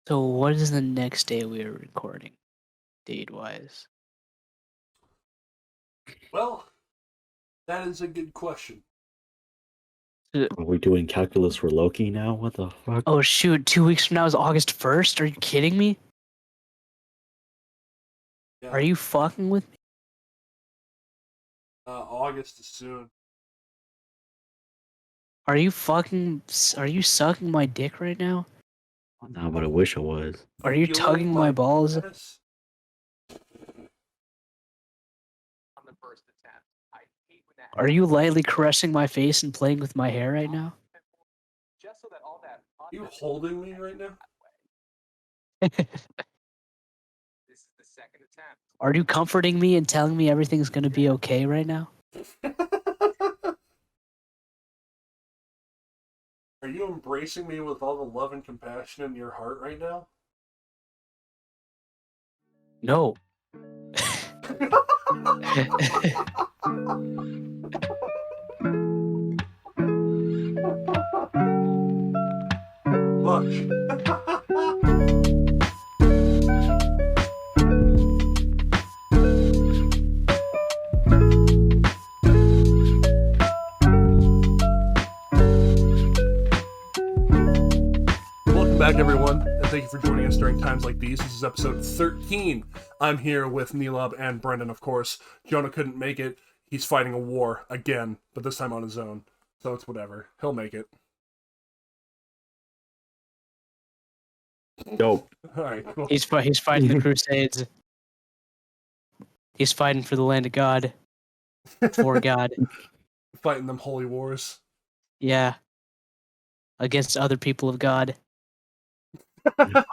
So what is the next day we are recording, date-wise? Well, that is a good question. Are we doing calculus for Loki now? What the fuck? Oh shoot, 2 weeks from now is August 1st? Are you kidding me? Yeah. Are you fucking with me? August is soon. Are you sucking my dick right now? No, but I wish I was. Are you Feeling tugging my balls? penis? Are you lightly caressing my face and playing with my hair right now? Are you holding me right now? Are you comforting me and telling me everything's gonna be okay right now? Are you embracing me with all the love and compassion in your heart right now? No. Welcome back, everyone, and thank you for joining us during times like these. This is episode 13. I'm here with Nilabh and Brendan, of course. Jonah couldn't make it. He's fighting a war again, but this time on his own. So it's whatever. He'll make it. Dope. All right, cool. He's fighting the Crusades. He's fighting for the land of God. For God. Fighting them holy wars. Yeah. Against other people of God.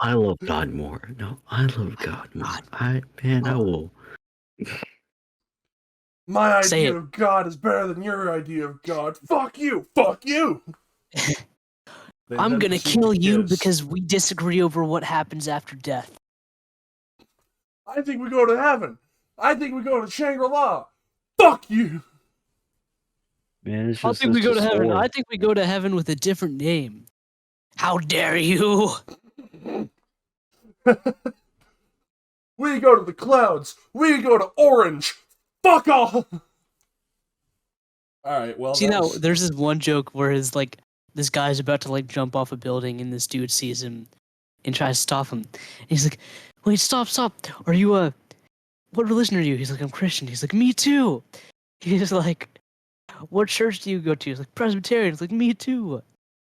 I love God more. No, I love God more. I will. My Say idea it. of God is better than your idea of God. Fuck you! Fuck you! I'm gonna kill you because we disagree over what happens after death. I think we go to heaven. I think we go to Shangri-La. Fuck you! Man, it's I just think we go to heaven. sword. I think we go to heaven with a different name. How dare you? We go to the clouds. We go to Orange. Fuck off! Alright, well, See now, there's this one joke where this guy's about to jump off a building and this dude sees him and tries to stop him. And he's like, wait, stop. Are you what religion are you? He's like, I'm Christian. He's like, me too. He's like, what church do you go to? He's like, Presbyterian. He's like, me too.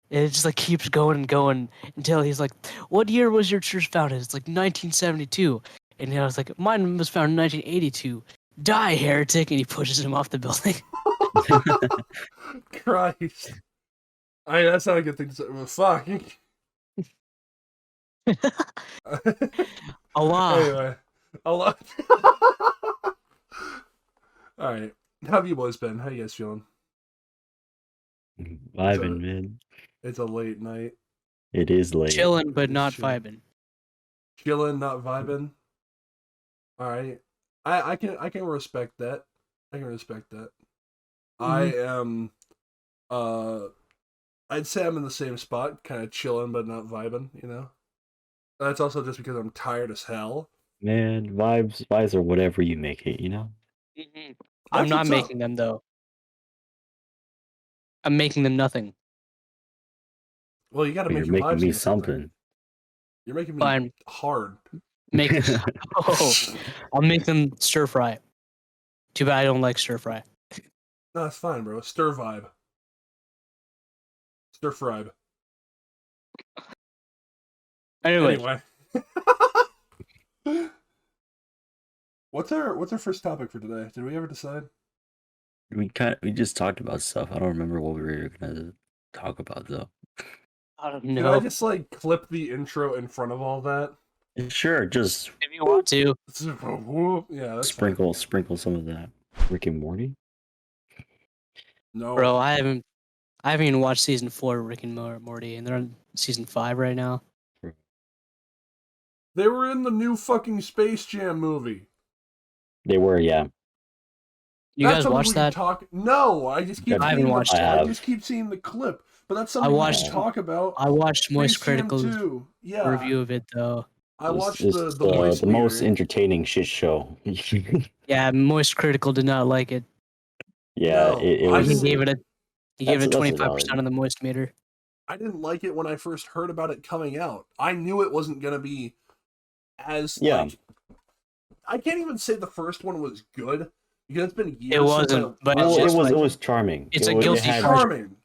And it just keeps going and going until he's like, what year was your church founded? It's like 1972. And I was like, mine was founded in 1982. Die, heretic. And he pushes him off the building. Christ. I mean, that's not a good thing to say. Well, fuck. Allah. Anyway. Allah. Alright. How have you boys been? How you guys feeling? Vibing, man. It's a late night. It is late. Chilling, but not chilling. vibing. Chilling, not vibing. Alright. I can respect that. I can respect that. I am I'd say I'm in the same spot, kind of chilling but not vibing, you know? That's also just because I'm tired as hell. Man, vibes are whatever you make it, you know? I'm not making them, though. I'm making them nothing. Well, you gotta But make you're your making vibes me into something. You're making me Fine. hard. I'll make them stir fry. Too bad I don't like stir fry. No, it's fine, bro. Stir vibe. Stir fribe. Anyway. What's our first topic for today? Did we ever decide? We just talked about stuff. I don't remember what we were gonna talk about though. I don't Can know. I just clip the intro in front of all that? Sure, just If you want to. Yeah, that's sprinkle some of that. Rick and Morty. No, Bro, I haven't even watched season 4 of Rick and Morty, and they're on season 5 right now. They were in the new fucking Space Jam movie. They were, yeah. You guys watched that? No, I just keep I haven't watched it. I just keep seeing the clip. but that's something we watched- should talk about. I watched Moist Space Jam Critical 2. Yeah. review of it though. I watched It's the Moist the most meter. entertaining shit show. Yeah, Moist Critical did not like it. Yeah, No, it I He was. didn't- gave it a That's 25% valid. on the Moist meter. I didn't like it when I first heard about it coming out. I knew it wasn't gonna be as like. I can't even say the first one was good because it's been years. It wasn't, but Well, it's just it like, was charming. it's a was, guilty It was had, charming.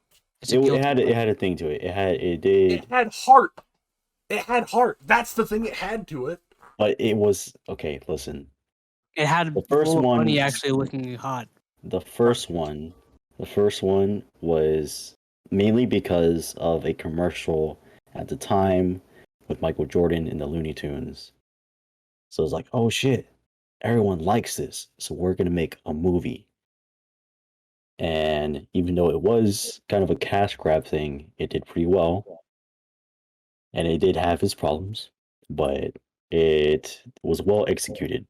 it's a guilty it had a thing to it. It did, It had heart. It had heart. That's the thing it had to it. but it was okay. Listen, It had the first Lola one- Bunny actually looking hot. the first one was mainly because of a commercial at the time with Michael Jordan in the Looney Tunes. So it's like, oh shit, everyone likes this, so we're gonna make a movie. And even though it was kind of a cash grab thing, it did pretty well. And it did have its problems, but it was well executed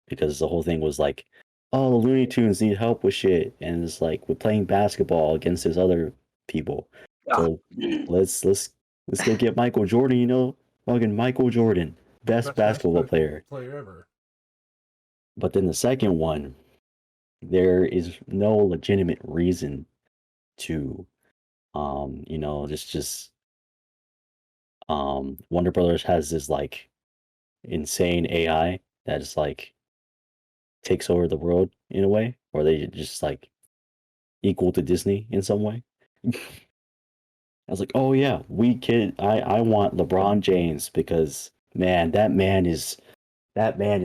because the whole thing was like, oh, the Looney Tunes need help with shit, and it's like we're playing basketball against this other people. So let's go get Michael Jordan. You know, fucking Michael Jordan, best basketball player. Player ever. But then the second one, there is no legitimate reason to, Warner Brothers has this like insane AI that is like takes over the world in a way, or they just like equal to Disney in some way. I was like, oh yeah, I want LeBron James because man, that man is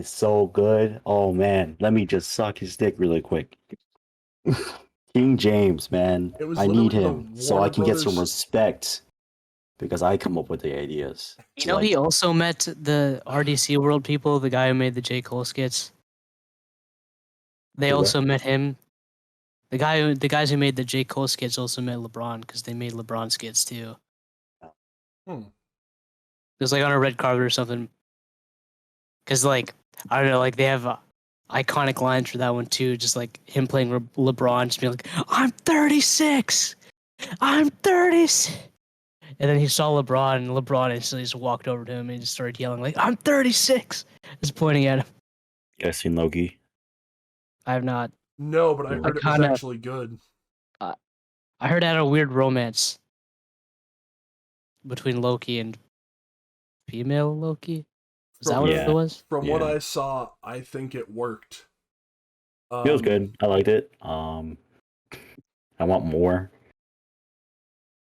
so good. Oh man, let me just suck his dick really quick. King James, man. It was I need literally him the so I Warner can get some Brothers- respect because I come up with the ideas. You know, he also met the RDC World people, the guy who made the J. Cole skits. They Who, what? also met him. The guys who made the J. Cole skits also met LeBron because they made LeBron skits too. Hmm. It was like on a red carpet or something. Because like I don't know, like they have iconic lines for that one too. Just like him playing LeBron, just being like, "I'm 36, I'm 36," and then he saw LeBron, and LeBron instantly just walked over to him and just started yelling like, "I'm 36," just pointing at him. You guys seen Loki? I have not. No, but I heard it was kinda- actually good. I heard it had a weird romance between Loki and female Loki. Is that what Yeah. it was? From what Yeah. I saw, I think it worked. It was good. I liked it. I want more.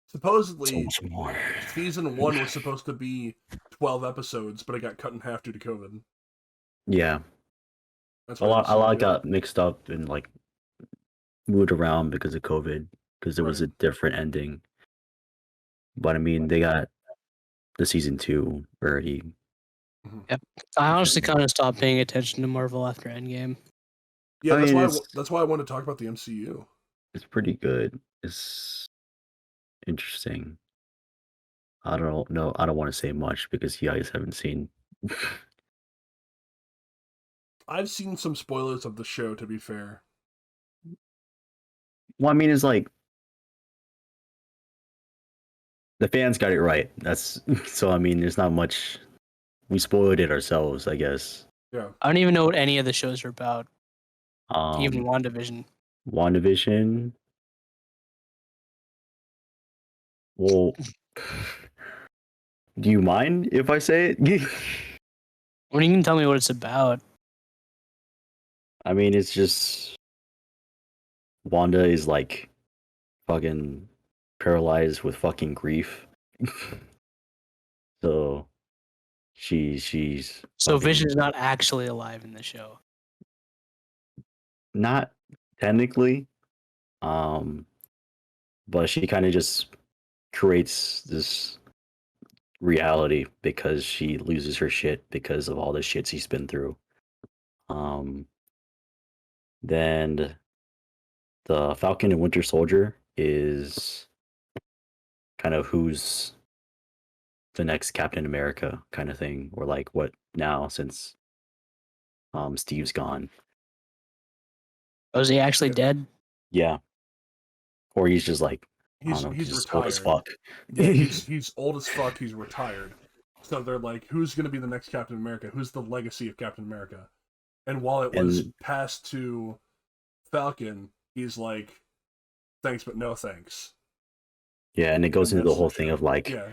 So Supposedly, much more. season 1 was supposed to be 12 episodes, but it got cut in half due to COVID. Yeah. That's A why lot season two- got mixed up and like moved around because of COVID because it was a Right. different ending. But I mean, they got the season 2 already. I honestly kind of stopped paying attention to Marvel after Endgame. Yeah, I that's mean, why. it's- That's why I wanted to talk about the MCU. It's pretty good. It's interesting. I don't know. I don't want to say much because you guys haven't seen. I've seen some spoilers of the show. To be fair, Well, I mean, it's like the fans got it right. That's so. I mean, there's not much. We spoiled it ourselves, I guess. yeah. I don't even know what any of the shows are about. Even Um, WandaVision. WandaVision. Well, do you mind if I say it? Well, you can tell me what it's about. I mean, it's just Wanda is like fucking paralyzed with fucking grief. So she's So fucking- Vision's not actually alive in the show. not technically, but she kind of just creates this reality because she loses her shit because of all the shit she's been through. Then the Falcon and Winter Soldier is kind of who's the next Captain America kind of thing, or like what now since Steve's gone. Oh, is he actually dead? Yeah. Or he's just like I don't know, he's just old as retired. fuck. Yeah, he's old as fuck. He's retired. So they're like, who's gonna be the next Captain America? Who's the legacy of Captain America? And while it was And passed to Falcon, he's like, thanks but no thanks. yeah, and it goes And into the that's the whole thing of show. like Yeah,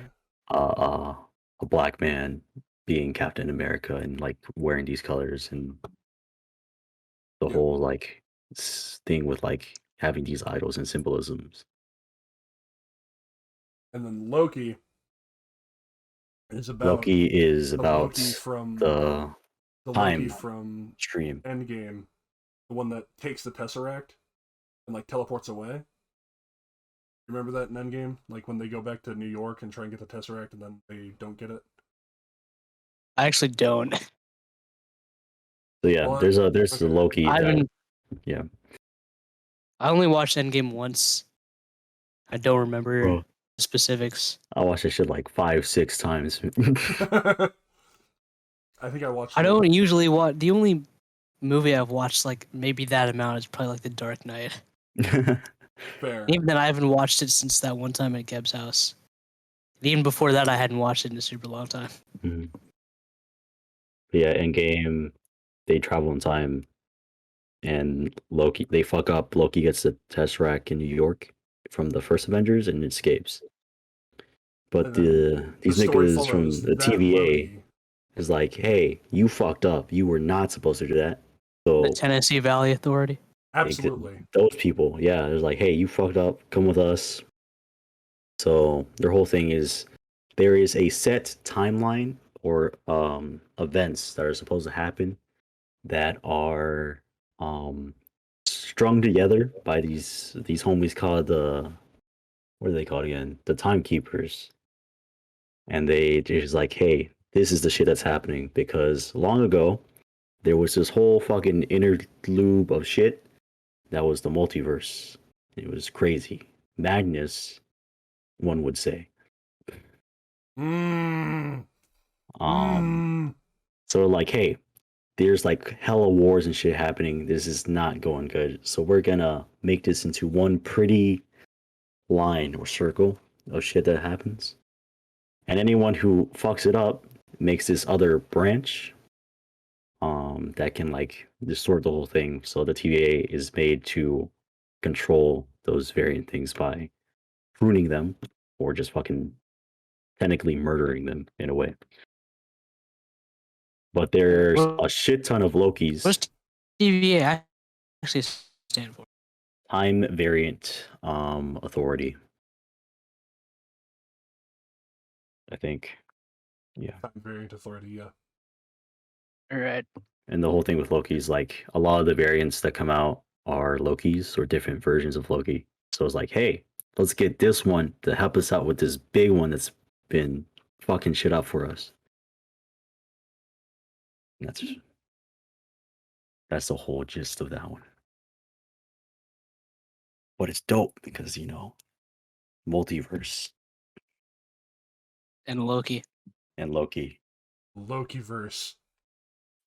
a black man being Captain America and like wearing these colors and the yeah. whole like thing with like having these idols and symbolisms. And then Loki is about Loki is the Loki about from the the Loki time from stream. Endgame, the one that takes the Tesseract and like teleports away. Remember that in Endgame? Like when they go back to New York and try and get the Tesseract and then they don't get it? I actually don't. So yeah, Well, there's the okay. Loki I that haven't. yeah. I only watched Endgame once. I don't remember Bro, the specifics. I watched this shit like 5, 6 times. I think I watched I it. don't usually watch. The only movie I've watched like maybe that amount is probably like The Dark Knight. Fair. Even then, I haven't watched it since that one time at Geb's house. And even before that, I hadn't watched it in a super long time. Mhm. But yeah, Endgame, they travel in time, and Loki they fuck up. Loki gets the Tesseract in New York from the first Avengers and escapes. But And then the these story niggas follows from the that TVA Loki. is like, hey, you fucked up. You were not supposed to do that. The So Tennessee Valley Authority. Absolutely. those people, yeah, they're like, hey, you fucked up. Come with us. So their whole thing is there is a set timeline or events that are supposed to happen that are strung together by these homies called the what are they called again? The timekeepers. And they just like, hey, this is the shit that's happening because long ago there was this whole fucking interlude of shit that was the multiverse. It was crazy. Madness, one would say. Mmm. Um, Mmm. so like, hey, there's like hella wars and shit happening. This is not going good. So we're gonna make this into one pretty line or circle of shit that happens. And anyone who fucks it up makes this other branch that can like distort the whole thing. So the TVA is made to control those variant things by pruning them or just fucking technically murdering them in a way. But there's What a shit ton of Lokis. does TVA actually stand for? Time variant authority, I think. Yeah. Time variant authority, yeah. All right. And the whole thing with Loki is like a lot of the variants that come out are Lokis or different versions of Loki. So it's like, hey, let's get this one to help us out with this big one that's been fucking shit up for us. And that's the whole gist of that one. But it's dope because multiverse And Loki. and Loki. Lokiverse.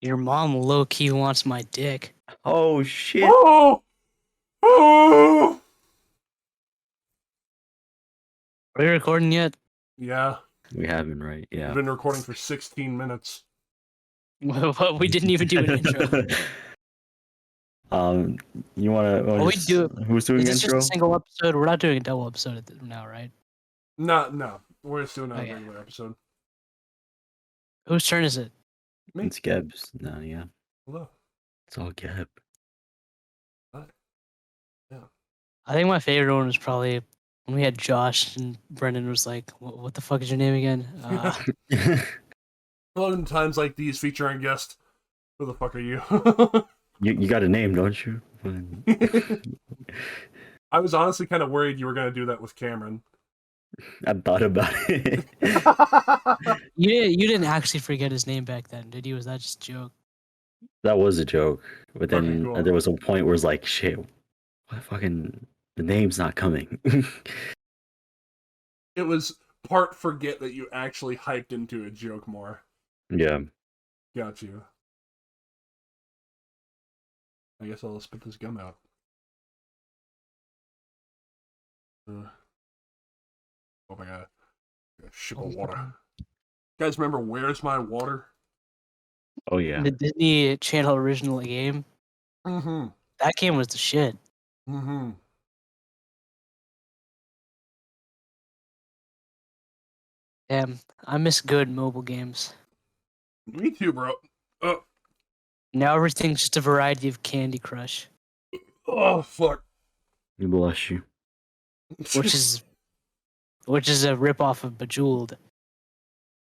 Your mom low key wants my dick. Oh shit! Oh! Oh! Are we recording yet? Yeah. We haven't, right? We've Yeah. been recording for 16 minutes. Well, we didn't even do an intro. um, you wanna Well, we do. who's doing Is the this just intro? a single episode? We're not doing a double episode now, right? No. We're just doing a Okay. regular episode. Whose turn is it? Me. It's Geb's. No, yeah. Hello. It's all Geb. Hi. Yeah. I think my favorite one was probably when we had Josh and Brendan was like, "What the fuck is your name again?" A lot of times like these featuring guest. Who the fuck are you? you got a name, don't you? I was honestly kind of worried you were going to do that with Cameron. I thought about it. You didn't actually forget his name back then, did you? Was that just a joke? That was a joke. But Okay, then cool. there was a point where it's like, shit, what fucking the name's not coming. It was part forget that you actually hyped into a joke more. Yeah. Got you. I guess I'll spit this gum out. Oh my god. A ship of water. Guys, remember Where's My Water? Oh yeah. The Disney Channel original game. Mm-hmm. That game was the shit. Mm-hmm. Damn, I miss good mobile games. Me too, bro. Oh, Now everything's just a variety of Candy Crush, oh fuck. Bless you. which is a ripoff of Bejeweled.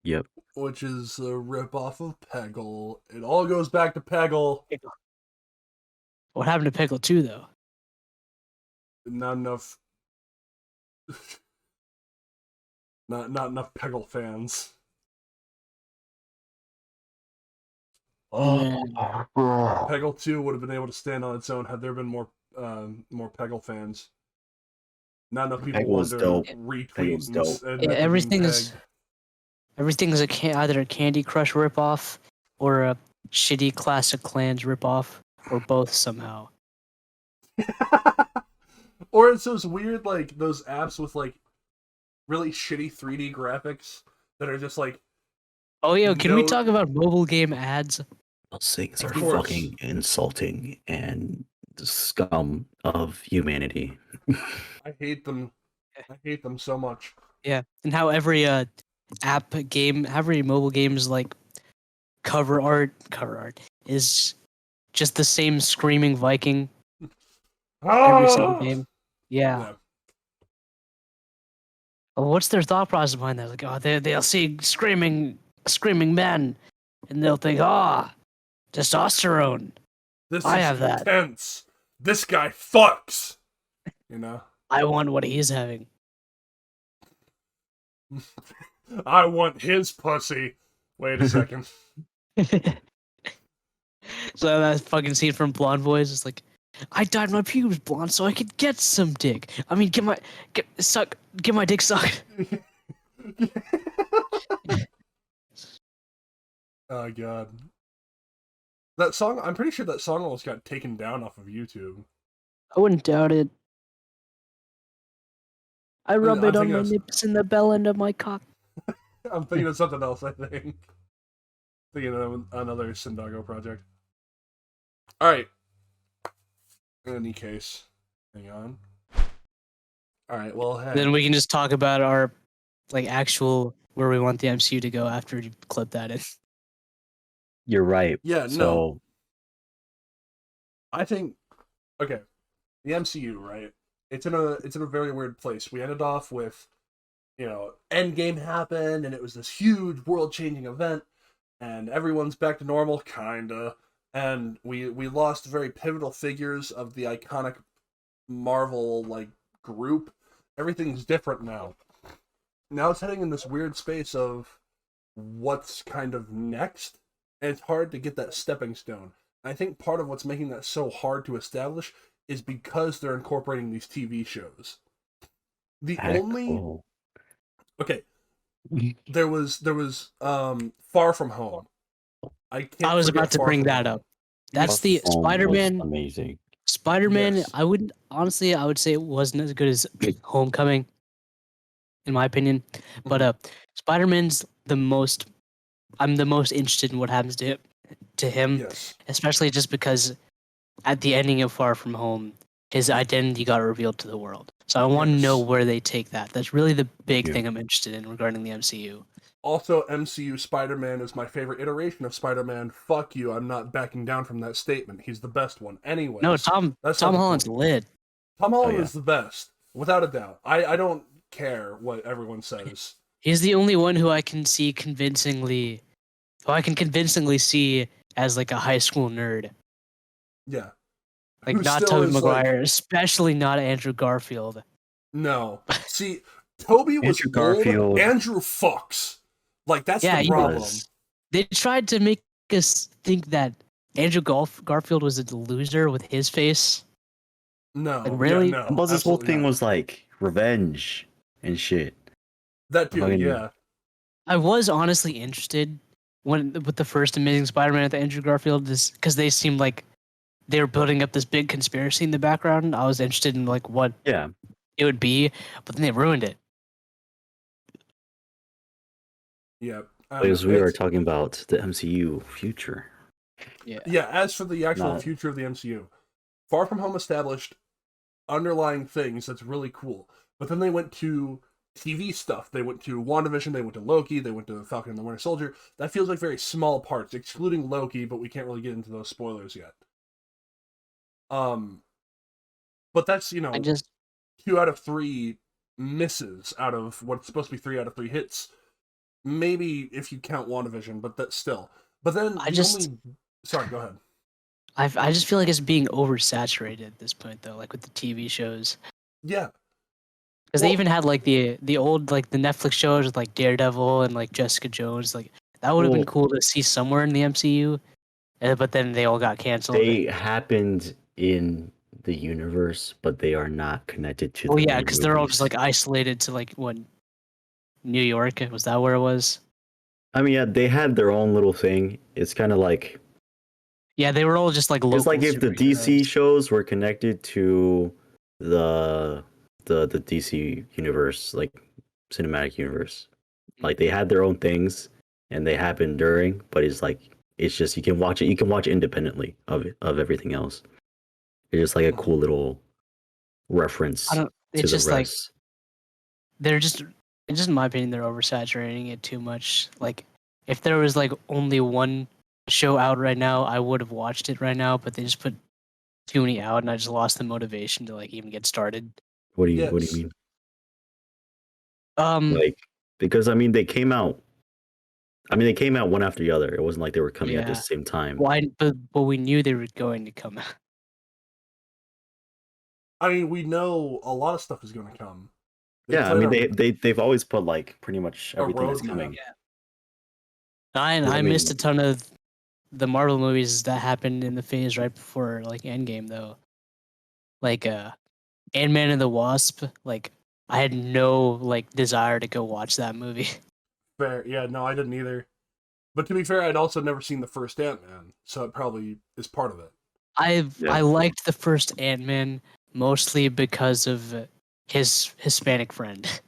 Yep. Which is a ripoff of Peggle. It all goes back to Peggle. What happened to Pickle 2 though? Not enough. Not enough Peggle fans. Man. Peggle 2 would have been able to stand on its own had there been more Peggle fans. Not enough people Peggle wanted is to dope. retweet Peggle's and, dope. and Yeah, admit everything's being pegged. either a Candy Crush ripoff or a shitty Clash of Clans ripoff, or both somehow. Or it's those weird, like, those apps with, like, really shitty 3D graphics that are just, like... Oh yeah, can we No- talk about mobile game ads? Those things Of are course. fucking insulting and the scum of humanity. I hate them. I hate them so much. Yeah, and how every every mobile game's like cover art is just the same screaming Viking every single game. Yeah. Yeah. Well, what's their thought process behind that? Like, oh, they'll see screaming men, and they'll think, ah, testosterone. This I is have that. intense. This guy fucks. You know? I want what he's having. I want his pussy. Wait a second. So that fucking scene from Blonde Boys is like, I dyed my pubes blonde so I could get some dick. I mean, get my dick sucked. Oh god. That song, I'm pretty sure that song almost got taken down off of YouTube. I wouldn't doubt it. I rub I'm it on thinking my of- nips and the bell end of my cock. I'm thinking of something else, I think. Thinking of another Sindago project. Alright. In any case. Hang on. Alright, well, hey. Then we can just talk about our like actual where we want the MCU to go after you clip that in. You're right. Yeah, So no. I think, okay, the MCU, right? It's in a very weird place. We ended off with, you know, Endgame happened, and it was this huge world-changing event, and everyone's back to normal, kinda. And we lost very pivotal figures of the iconic Marvel like group. Everything's different now. Now it's heading in this weird space of what's kind of next, and it's hard to get that stepping stone. I think part of what's making that so hard to establish is because they're incorporating these TV shows. The only cool. okay, there was Far From Home. I was about to bring that up. That's the Phone was Spider-Man. Amazing. Spider-Man. Yes. I would say it wasn't as good as Homecoming, in my opinion. But Spider-Man's the most. I'm the most interested in what happens to him, Yes. especially just because at the ending of Far From Home, his identity got revealed to the world. So I want to know Yes. where they take that. That's really the big Yeah. thing I'm interested in regarding the MCU. Also, MCU Spider-Man is my favorite iteration of Spider-Man. Fuck you, I'm not backing down from that statement. He's the best one. Anyway. No, Tom that's not the Holland's point. lit. Tom Holland yeah. is the best, without a doubt. I don't care what everyone says. He's the only one who I can convincingly see as like a high school nerd. Yeah. Like Who not still Tobey is, like- Maguire, especially not Andrew Garfield. No. See, Toby was Andrew Garfield- old. Andrew fucks. Like, that's Yeah, the he problem. was. They tried to make us think that Andrew Garfield was a loser with his face. No. Like, really? Yeah, no. But this whole absolutely thing not. was like revenge and shit. That too, fucking- yeah. I was honestly interested with the first Amazing Spider-Man with Andrew Garfield, because they seemed like they were building up this big conspiracy in the background. I was interested in like what Yeah. it would be, but then they ruined it. Yeah. Because we are talking about the MCU future. Yeah. Yeah, as for the actual Not- future of the MCU, Far From Home established underlying things that's really cool. But then they went to TV stuff. They went to WandaVision, they went to Loki, they went to Falcon and the Winter Soldier. That feels like very small parts, excluding Loki, but we can't really get into those spoilers yet. But that's, I just 2 out of 3 misses out of what's supposed to be 3 out of 3 hits. Maybe if you count WandaVision, but that's still. But then Sorry, go ahead. I just feel like it's being oversaturated at this point though, like with the TV shows. Yeah. Because they even had like the old like the Netflix shows with like Daredevil and like Jessica Jones. Like that would have been cool to see somewhere in the MCU, but then they all got canceled. They happened in the universe, but they are not connected to. Oh the yeah, main because they're all just movies. like isolated to like what, New York? Was that where it was? I mean, yeah, they had their own little thing. It's kind of like Yeah, they were all just like local. it's like if the DC shows were connected to the the DC universe, like cinematic universe. Like they had their own things and they happened during, but it's just you can watch it independently of everything else. It's just like a cool little reference I don't. to It's the just like rest. they're just. It's just in my opinion, they're oversaturating it too much. Like if there was like only one show out right now, I would have watched it right now. But they just put too many out, and I just lost the motivation to like even get started. What do you mean? Um. Like because I mean they came out one after the other. It wasn't like they were coming at the Yeah. same time. Why? But we knew they were going to come out. I mean, we know a lot of stuff is going to come. Yeah, I mean they've always put like pretty much everything that's roadmap. coming. Yeah. I I missed a mean- ton of the Marvel movies that happened in the phase right before like Endgame though. Like Ant-Man and the Wasp, like I had no like desire to go watch that movie. Fair. Yeah, no, I didn't either. But to be fair, I'd also never seen the first Ant-Man, so it probably is part of it. I liked the first Ant-Man mostly because of his Hispanic friend.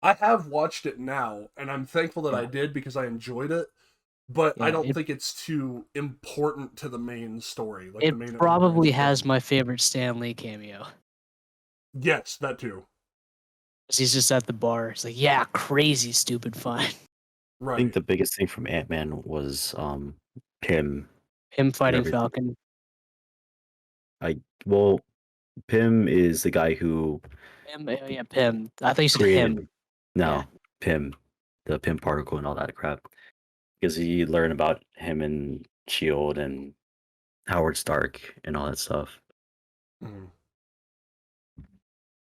I have watched it now, and I'm thankful that I did because I enjoyed it. But I don't think it's too important to the main story. Like It the main probably has my favorite Stan Lee cameo. Yes, that too. 'Cause he's just at the bar. He's like, "Yeah, crazy, stupid fun." I think the biggest thing from Ant-Man was Pym. Him fighting everything. Falcon. Pym is the guy who Yeah, Pym. I thought you said created him. no Yeah. Pym, the Pym particle and all that crap. Because you learn about him and Shield and Howard Stark and all that stuff. Mm-hmm.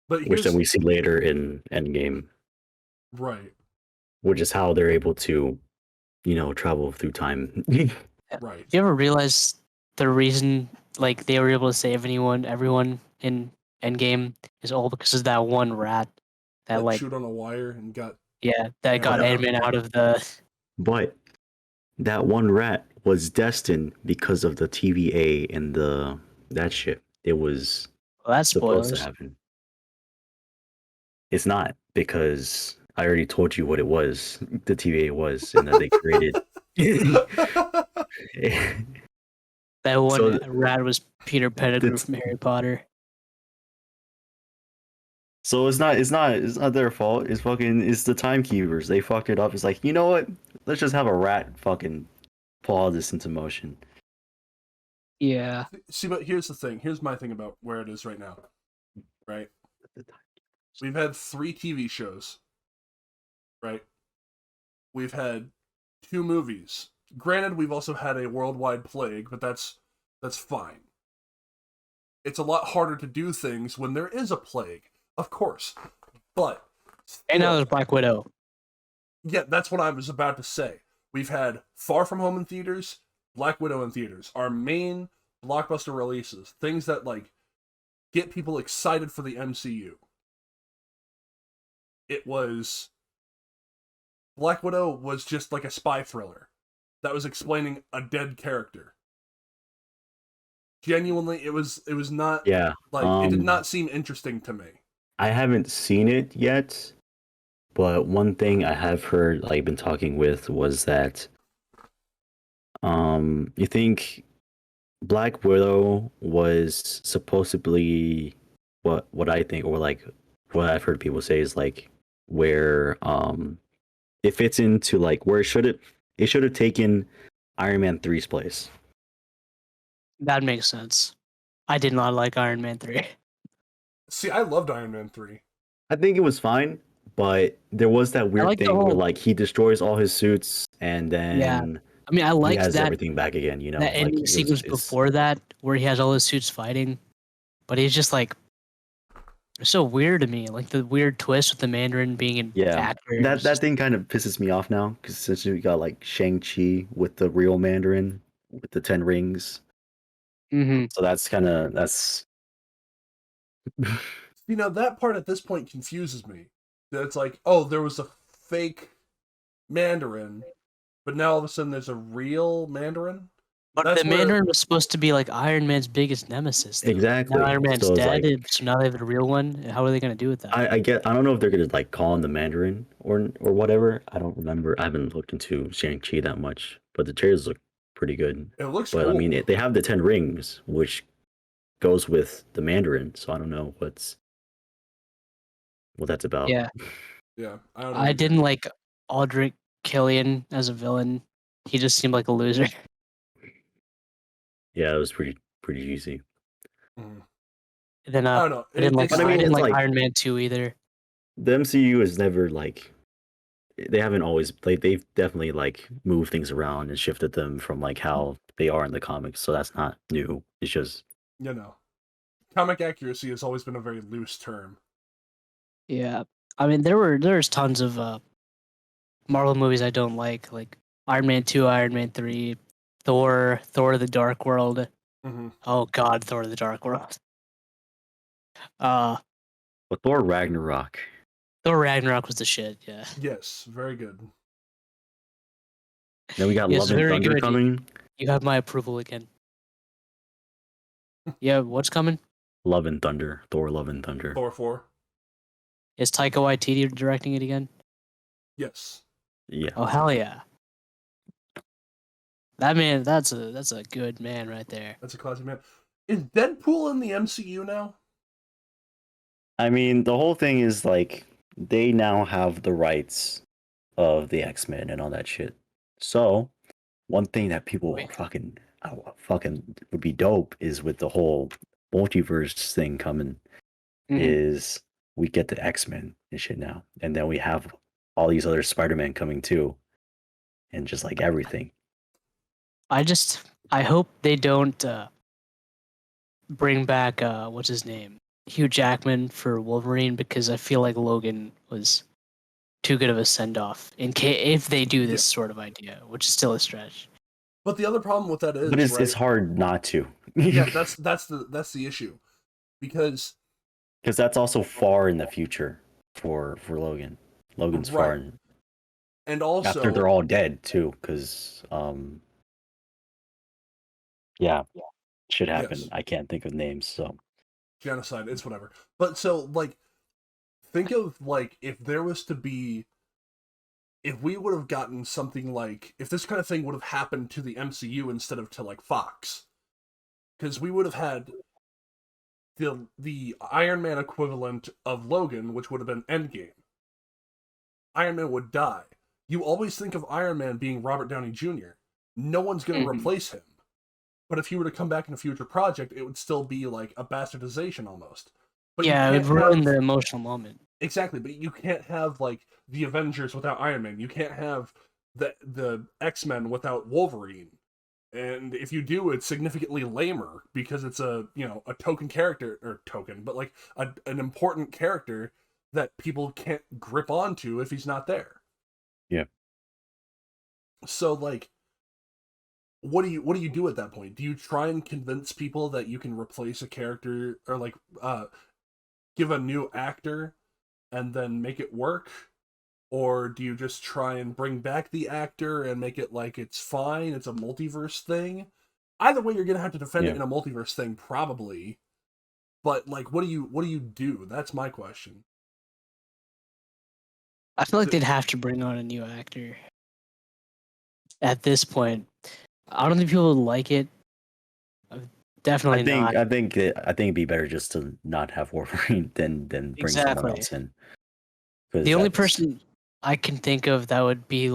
But which then we see later in Endgame. Right. Which is how they're able to, travel through time. Right. Do you ever realize the reason like they were able to save everyone in Endgame is all because of that one rat that like chewed on a wire and got that got Ant-Man out of the. But that one rat was destined because of the TVA and that shit. It was that's supposed to spoilers. happen. It's not, because I already told you what it was. The TVA was, and that they created. That one rat was Peter Pettigrew from Harry Potter. So it's not their fault. It's the timekeepers. They fucked it up. It's like, you know what? Let's just have a rat fucking pull all this into motion. Yeah. See, but here's the thing. Here's my thing about where it is right now. Right? We've had 3 TV shows. Right? We've had 2 movies. Granted, we've also had a worldwide plague, but that's fine. It's a lot harder to do things when there is a plague, of course. But and now there's Black Widow. Yeah, that's what I was about to say. We've had Far From Home in theaters, Black Widow in theaters. Our main blockbuster releases, things that like get people excited for the MCU. It was Black Widow was just like a spy thriller that was explaining a dead character. Genuinely, it was not it did not seem interesting to me. I haven't seen it yet, But one thing I have heard, like, been talking with, was that you think Black Widow was supposed to be what I think, or like what I've heard people say is like where it fits into like where it should have taken Iron Man 3's place. That makes sense. I did not like Iron Man 3. See, I loved Iron Man 3. I think it was fine, but there was that weird like the thing where whole like he destroys all his suits and yeah. then I mean, I he liked has that everything back again, you know? that Like ending sequence it's before that where he has all his suits fighting, but he's just like so weird to me. Like the weird twist with the Mandarin being an yeah. actor. That thing kind of pisses me off now because since we got like Shang-Chi with the real Mandarin with the 10 rings. Mm-hmm. So that's You know, that part at this point confuses me. That it's like, oh, there was a fake Mandarin, but now all of a sudden there's a real Mandarin? But That's the where, Mandarin was supposed to be like Iron Man's biggest nemesis, though. Now exactly. Iron Man's So it's dead, like so now they have a real one. How are they gonna do with that? I don't know if they're gonna like call him the Mandarin or whatever. I don't remember. I haven't looked into Shang-Chi that much, but the trailers look pretty good. it looks But I cool. mean, they have the 10 rings, which goes with the Mandarin. So I don't know what that's about. Yeah, Yeah, I don't know. I didn't like Aldrich Killian as a villain. He just seemed like a loser. Yeah, it was pretty easy. Mhm. Then I don't know. I didn't like But I I mean, didn't it's like like Iron Man 2 either. the MCU is never like they haven't always like they've definitely like moved things around and shifted them from like how they are in the comics. So that's not new. It's just You know, comic accuracy has always been a very loose term. Yeah, I mean there's tons of Marvel movies I don't like Iron Man 2, Iron Man 3, Thor: The Dark World. Mm-hmm. Oh God, Thor: The Dark World. Uh, but Thor Ragnarok. Thor Ragnarok was the shit. Yeah, Yes, very good. Then we got yes, Love and very Thunder good. coming. You have my approval again. Yeah, what's coming? Love and Thunder. Thor Love and Thunder. Thor 4. Is Taika Waititi directing it again? Yes. Yeah. Oh hell yeah! That man, that's a good man right there. That's a classic man. Is Deadpool in the MCU now? I mean, the whole thing is like they now have the rights of the X-Men and all that shit. So, one thing that people Wait. fucking would be dope is with the whole multiverse thing coming Mhm. is we get the X-Men and shit now. And then we have all these other Spider-Man coming too. And just like everything. I hope they don't bring back what's his name, Hugh Jackman for Wolverine because I feel like Logan was too good of a send off if they do this sort of idea, which is still a stretch. But the other problem with that is, But it's right? it's hard not to. Yeah, that's the issue, because that's also far in the future for Logan. Logan's far right, in, and after they're also all dead too, because yeah, shit happened. yes, I can't think of names, so genocide. It's whatever. But so like, think of like if there was to be, if we would have gotten something like, if this kind of thing would have happened to the MCU instead of to like Fox, because we would have had the Iron Man equivalent of Logan, which would have been Endgame. Iron Man would die. You always think of Iron Man being Robert Downey Jr. No one's going to replace him. But if he were to come back in a future project, it would still be like a bastardization almost. But Yeah, it you would can't ruin have, the emotional moment. exactly, but you can't have like the Avengers without Iron Man. You can't have the X-Men without Wolverine. And if you do, it's significantly lamer because it's a token character, or token, but like an important character that people can't grip onto if he's not there. yeah. So like, what do you do at that point? Do you try and convince people that you can replace a character, or like give a new actor and then make it work? Or do you just try and bring back the actor and make it like it's fine, it's a multiverse thing? Either way, you're gonna have to defend it in a multiverse thing, probably. But like, what do you do? That's my question. I feel like they'd have to bring on a new actor at this point. I don't think people would like it. Definitely not. I think it'd be better just to not have Wolverine than bring someone Exactly. else in. 'Cause The only that's- person I can think of that would be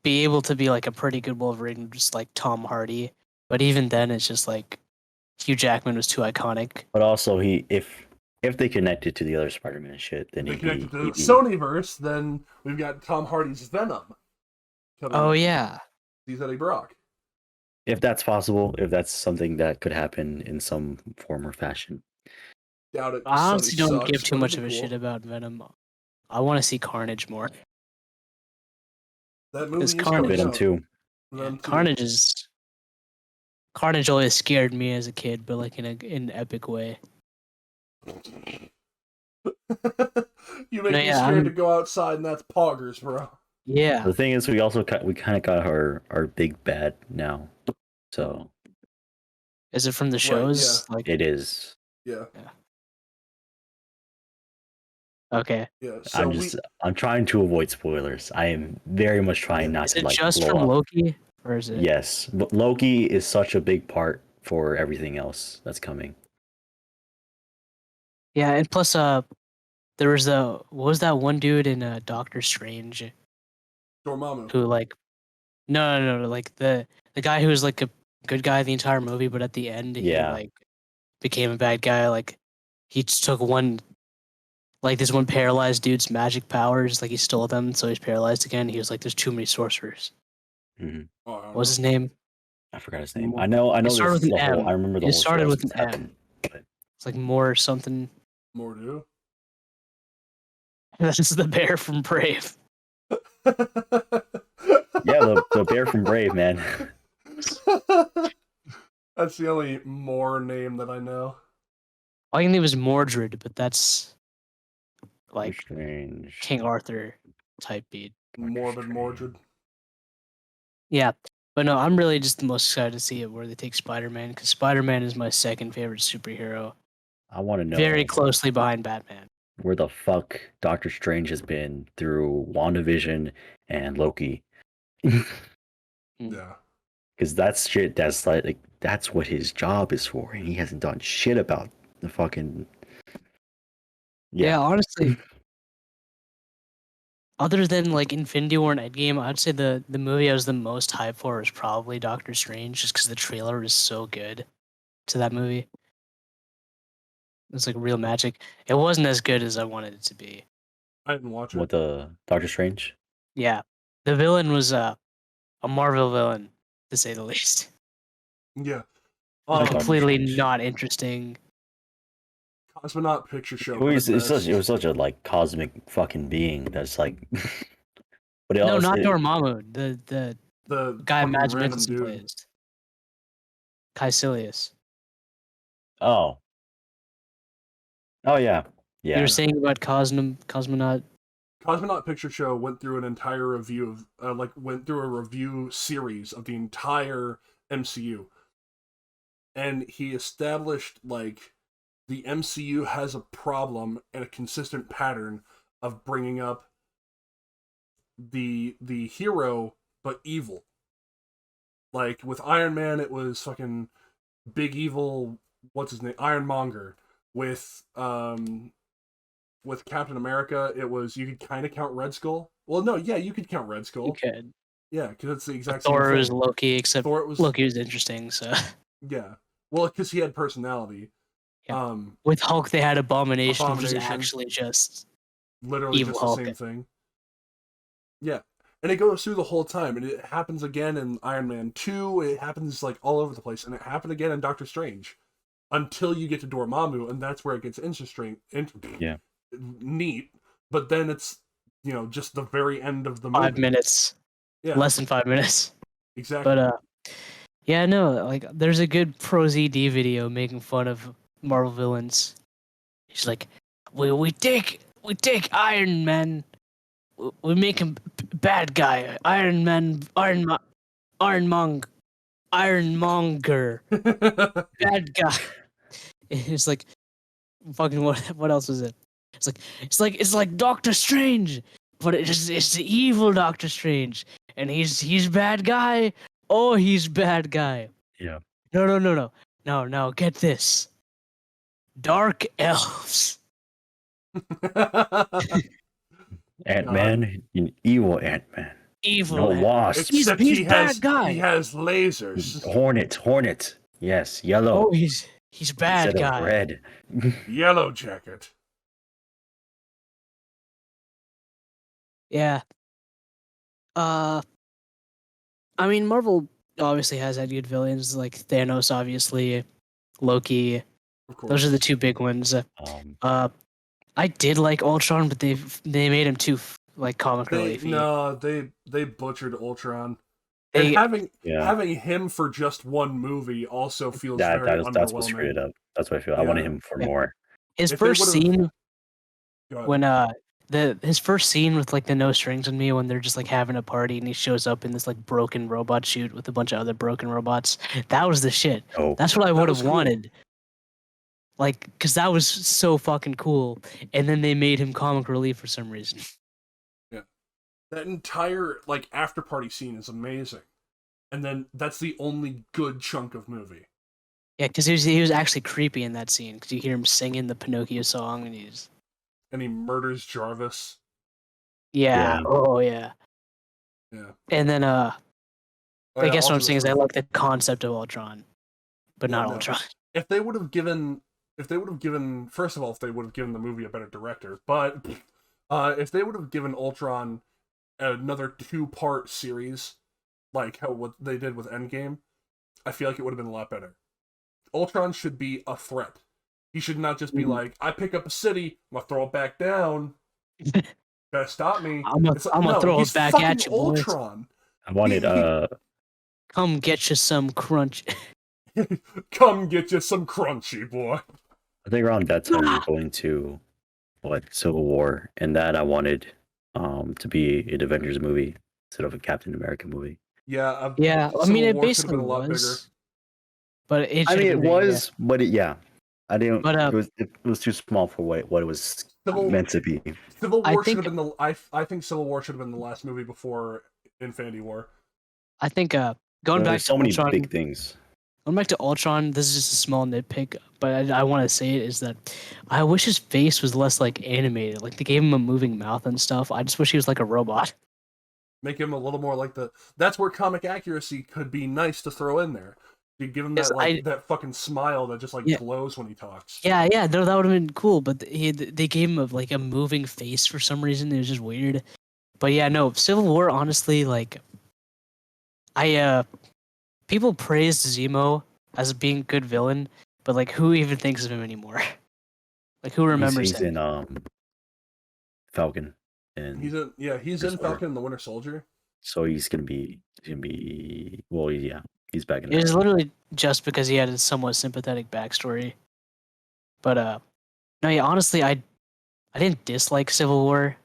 be able to be like a pretty good Wolverine, just like Tom Hardy. But even then, it's just like Hugh Jackman was too iconic. But also, if they connected to the other Spider-Man shit, then They he'd connected to be the Sonyverse, then we've got Tom Hardy's Venom. Oh yeah, He's Eddie Brock. if that's possible, if that's something that could happen in some form or fashion. Doubt it. I honestly Sony don't sucks, give too but much it'd of be a cool. shit about Venom. I want to see Carnage more. That movie is Carnage- coming Venom out. 2. Venom 2. Carnage always scared me as a kid, but like in an epic way. You make No, me yeah, scared I'm- to go outside, and that's poggers, bro. Yeah, The thing is, we kind of got our big bad now, so is it from the shows? Like it is. Yeah. okay, Yeah. So I'm trying to avoid spoilers. I am very much trying not is to it like just blow from up. Loki, or is it? Yes, but Loki is such a big part for everything else that's coming. Yeah, and plus, there was what was that one dude in Doctor Strange Dormammu. who like, no, like the guy who was like a good guy the entire movie, but at the end he Yeah. like became a bad guy. Like he just took this one paralyzed dude's magic powers, like he stole them, so he's paralyzed again. He was like, "There's too many sorcerers." hmm Oh, I don't What was know. his name? I forgot his name. Mo- I know. It started This with the an whole. M. I remember the It whole started show with an that's M. happened, but It's like more something. Mordu. That's the bear from Brave. yeah, the bear from Brave, man. That's the only more name that I know. All you knew was Mordred, but that's like Strange. King Arthur type beat. Morbid Mordred. Yeah, but no, I'm really just the most excited to see it where they take Spider-Man, because Spider-Man is my second favorite superhero, I want to know very closely behind Batman. where the fuck Doctor Strange has been through WandaVision and Loki. Yeah. Because that's shit. That's like that's what his job is for, and he hasn't done shit about the fucking. Yeah, honestly, other than like Infinity War and Endgame, I'd say the movie I was the most hyped for was probably Doctor Strange, just because the trailer is so good to that movie. It's like real magic. It wasn't as good as I wanted it to be. I didn't watch it. What the Doctor Strange? Yeah, the villain was a Marvel villain, to say the least. Yeah. Completely Strange. not interesting. Cosmonaut picture show. It was, for the best. it was such a like cosmic fucking being that's like. But No, not Dormammu. The the guy fucking Mads random Mikkelsen dude. plays. Caecilius. Oh. Oh yeah. You Yeah. were saying about Cosmonaut. Cosmonaut Picture Show went through an entire review of went through a review series of the entire MCU. And he established like the MCU has a problem and a consistent pattern of bringing up the hero but evil. Like with Iron Man it was fucking big evil, what's his name? Ironmonger. With Captain America, it was you could kind of count Red Skull. Well, no, yeah, you could count Red Skull. You could. Yeah, because it's the exact Thor same thing. was Loki, except Thor was Loki was interesting. So yeah, well, because he had personality. Yeah. With Hulk, they had Abomination, which was Abomination. actually just Literally evil just the Hulk. same thing. Yeah, and it goes through the whole time, and it happens again in Iron Man 2. It happens like all over the place, and it happened again in Doctor Strange, until you get to Dormammu, and that's where it gets interesting. Yeah. Neat, but then it's just the very end of the movie. 5 minutes. Yeah, Less than 5 minutes. exactly. But yeah, no, like there's a good Pro ZD video making fun of Marvel villains. He's like, we take Iron Man, we make him bad guy. Ironmonger, bad guy. It's like fucking what else was it? It's like Doctor Strange, but it's the evil Doctor Strange, and he's bad guy. Oh, he's bad guy. Yeah. No. Get this. Dark elves. Ant-Man, an evil Ant-Man. Evil. No lost. Except He's he bad guy. has lasers. Hornet. Yes, yellow Oh, he's bad instead of guy. red. Yellow Jacket. Yeah. I mean, Marvel obviously has had good villains like Thanos, obviously, Loki. Of course. Those are the two big ones. I did like Ultron, but they made him too like comic reliefy. They butchered Ultron. They- And having him for just one movie also feels very underwhelming. That's what screwed it up. That's what I feel. I wanted him for more. His If they first would've- scene Go ahead. when his first scene with like the No Strings on Me, when they're just like having a party and he shows up in this like broken robot chute with a bunch of other broken robots, that was the shit. Oh, That's what I That would was have cool. wanted. Like, because that was so fucking cool. And then they made him comic relief for some reason. That entire like after party scene is amazing. And then that's the only good chunk of movie. Yeah, because he was actually creepy in that scene. Because you hear him singing the Pinocchio song, and he's And he murders Jarvis. yeah. Yeah. Oh yeah. Yeah. And then Oh, I yeah, guess what I'm Ultron saying was is I cool. like the concept of Ultron, but Yeah, not no. Ultron. If they would have given first of all, if they would have given the movie a better director, but if they would have given Ultron another 2-part series, like what they did with Endgame, I feel like it would have been a lot better. Ultron should be a threat. He should not just be like, I pick up a city, I'm gonna throw it back down. Better stop me. I'm gonna throw he's it back fucking at you, boys. Ultron. I wanted Come get you some crunch. Come get you some crunchy, boy. I think around that time we're going to Civil War, and that I wanted to be an Avengers movie instead of a Captain America movie. Yeah, Yeah, I Civil mean it War should have basically been a lot was, but it. I should mean, have it been bigger, was, but I didn't. But, it was too small for what it was Civil- meant to be. Civil I War should think- have been the. I think Civil War should have been the last movie before Infinity War. I think going back There's to so many Ultron, big things. going back to Ultron, this is just a small nitpick, but I want to say it is that I wish his face was less like animated. Like they gave him a moving mouth and stuff. I just wish he was like a robot. Make him a little more like the. That's where comic accuracy could be nice to throw in there. You give him Yes, that that fucking smile that just like Yeah. glows when he talks. Yeah, no, that would have been cool. But they gave him a moving face for some reason. It was just weird. But yeah, no, Civil War. Honestly, like people praised Zemo as being a good villain, but like who even thinks of him anymore? Like who remembers He's him? in Falcon, and He's in Winter Soldier. Falcon and the Winter Soldier. So he's gonna be well, yeah, he's back in It was there. literally just because he had a somewhat sympathetic backstory. But no, yeah, honestly, I didn't dislike Civil War,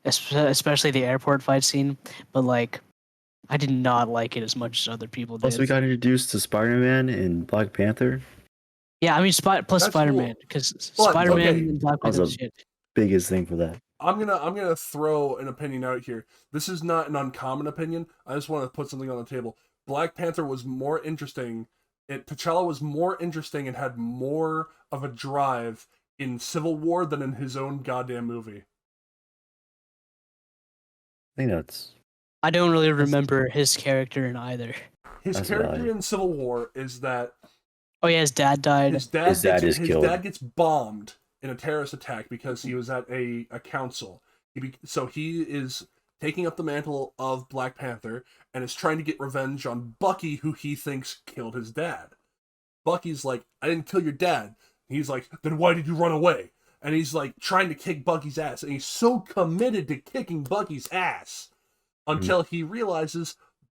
especially the airport fight scene. But like, I did not like it as much as other people did. Plus, we got introduced to Spider-Man and Black Panther. Yeah, I mean, plus That's Spider-Man, cool. because But, Spider-Man okay. and Black Also- Panther is shit. Biggest thing for that. I'm gonna throw an opinion out here. This is not an uncommon opinion. I just want to put something on the table. Black Panther was more interesting. T'Challa was more interesting and had more of a drive in Civil War than in his own goddamn movie. I think that's I don't really remember his character in either. His That's character valid. in Civil War is that Oh yeah, his dad died. his dad is killed. gets bombed in a terrorist attack because he was at a council. So he is taking up the mantle of Black Panther and is trying to get revenge on Bucky, who he thinks killed his dad. Bucky's like, I didn't kill your dad. He's like, then why did you run away? And he's like trying to kick Bucky's ass. And he's so committed to kicking Bucky's ass until he realizes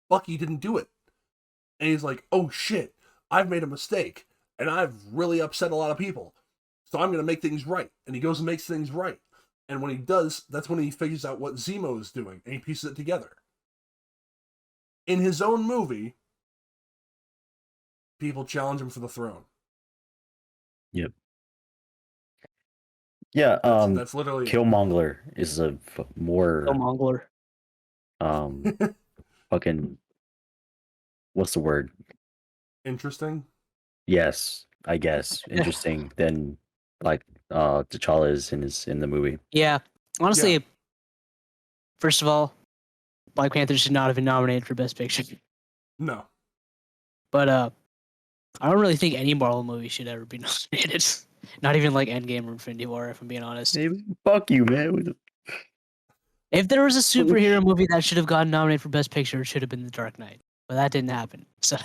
Bucky didn't do it. And he's like, oh shit, I've made a mistake. And I've really upset a lot of people. So I'm going to make things right. And he goes and makes things right. And when he does, that's when he figures out what Zemo is doing. And he pieces it together. In his own movie, people challenge him for the throne. yeah. Yeah, That's literally Killmonger is a more Mongler. fucking what's the word? interesting. Yes, I guess interesting than like T'Challa is in the movie. Yeah. Honestly, Yeah. first of all, Black Panther should not have been nominated for Best Picture. No. But I don't really think any Marvel movie should ever be nominated. Not even like Endgame or Infinity War, if I'm being honest. Hey, fuck you, man. If there was a superhero movie that should have gotten nominated for Best Picture, it should have been The Dark Knight. But that didn't happen. So,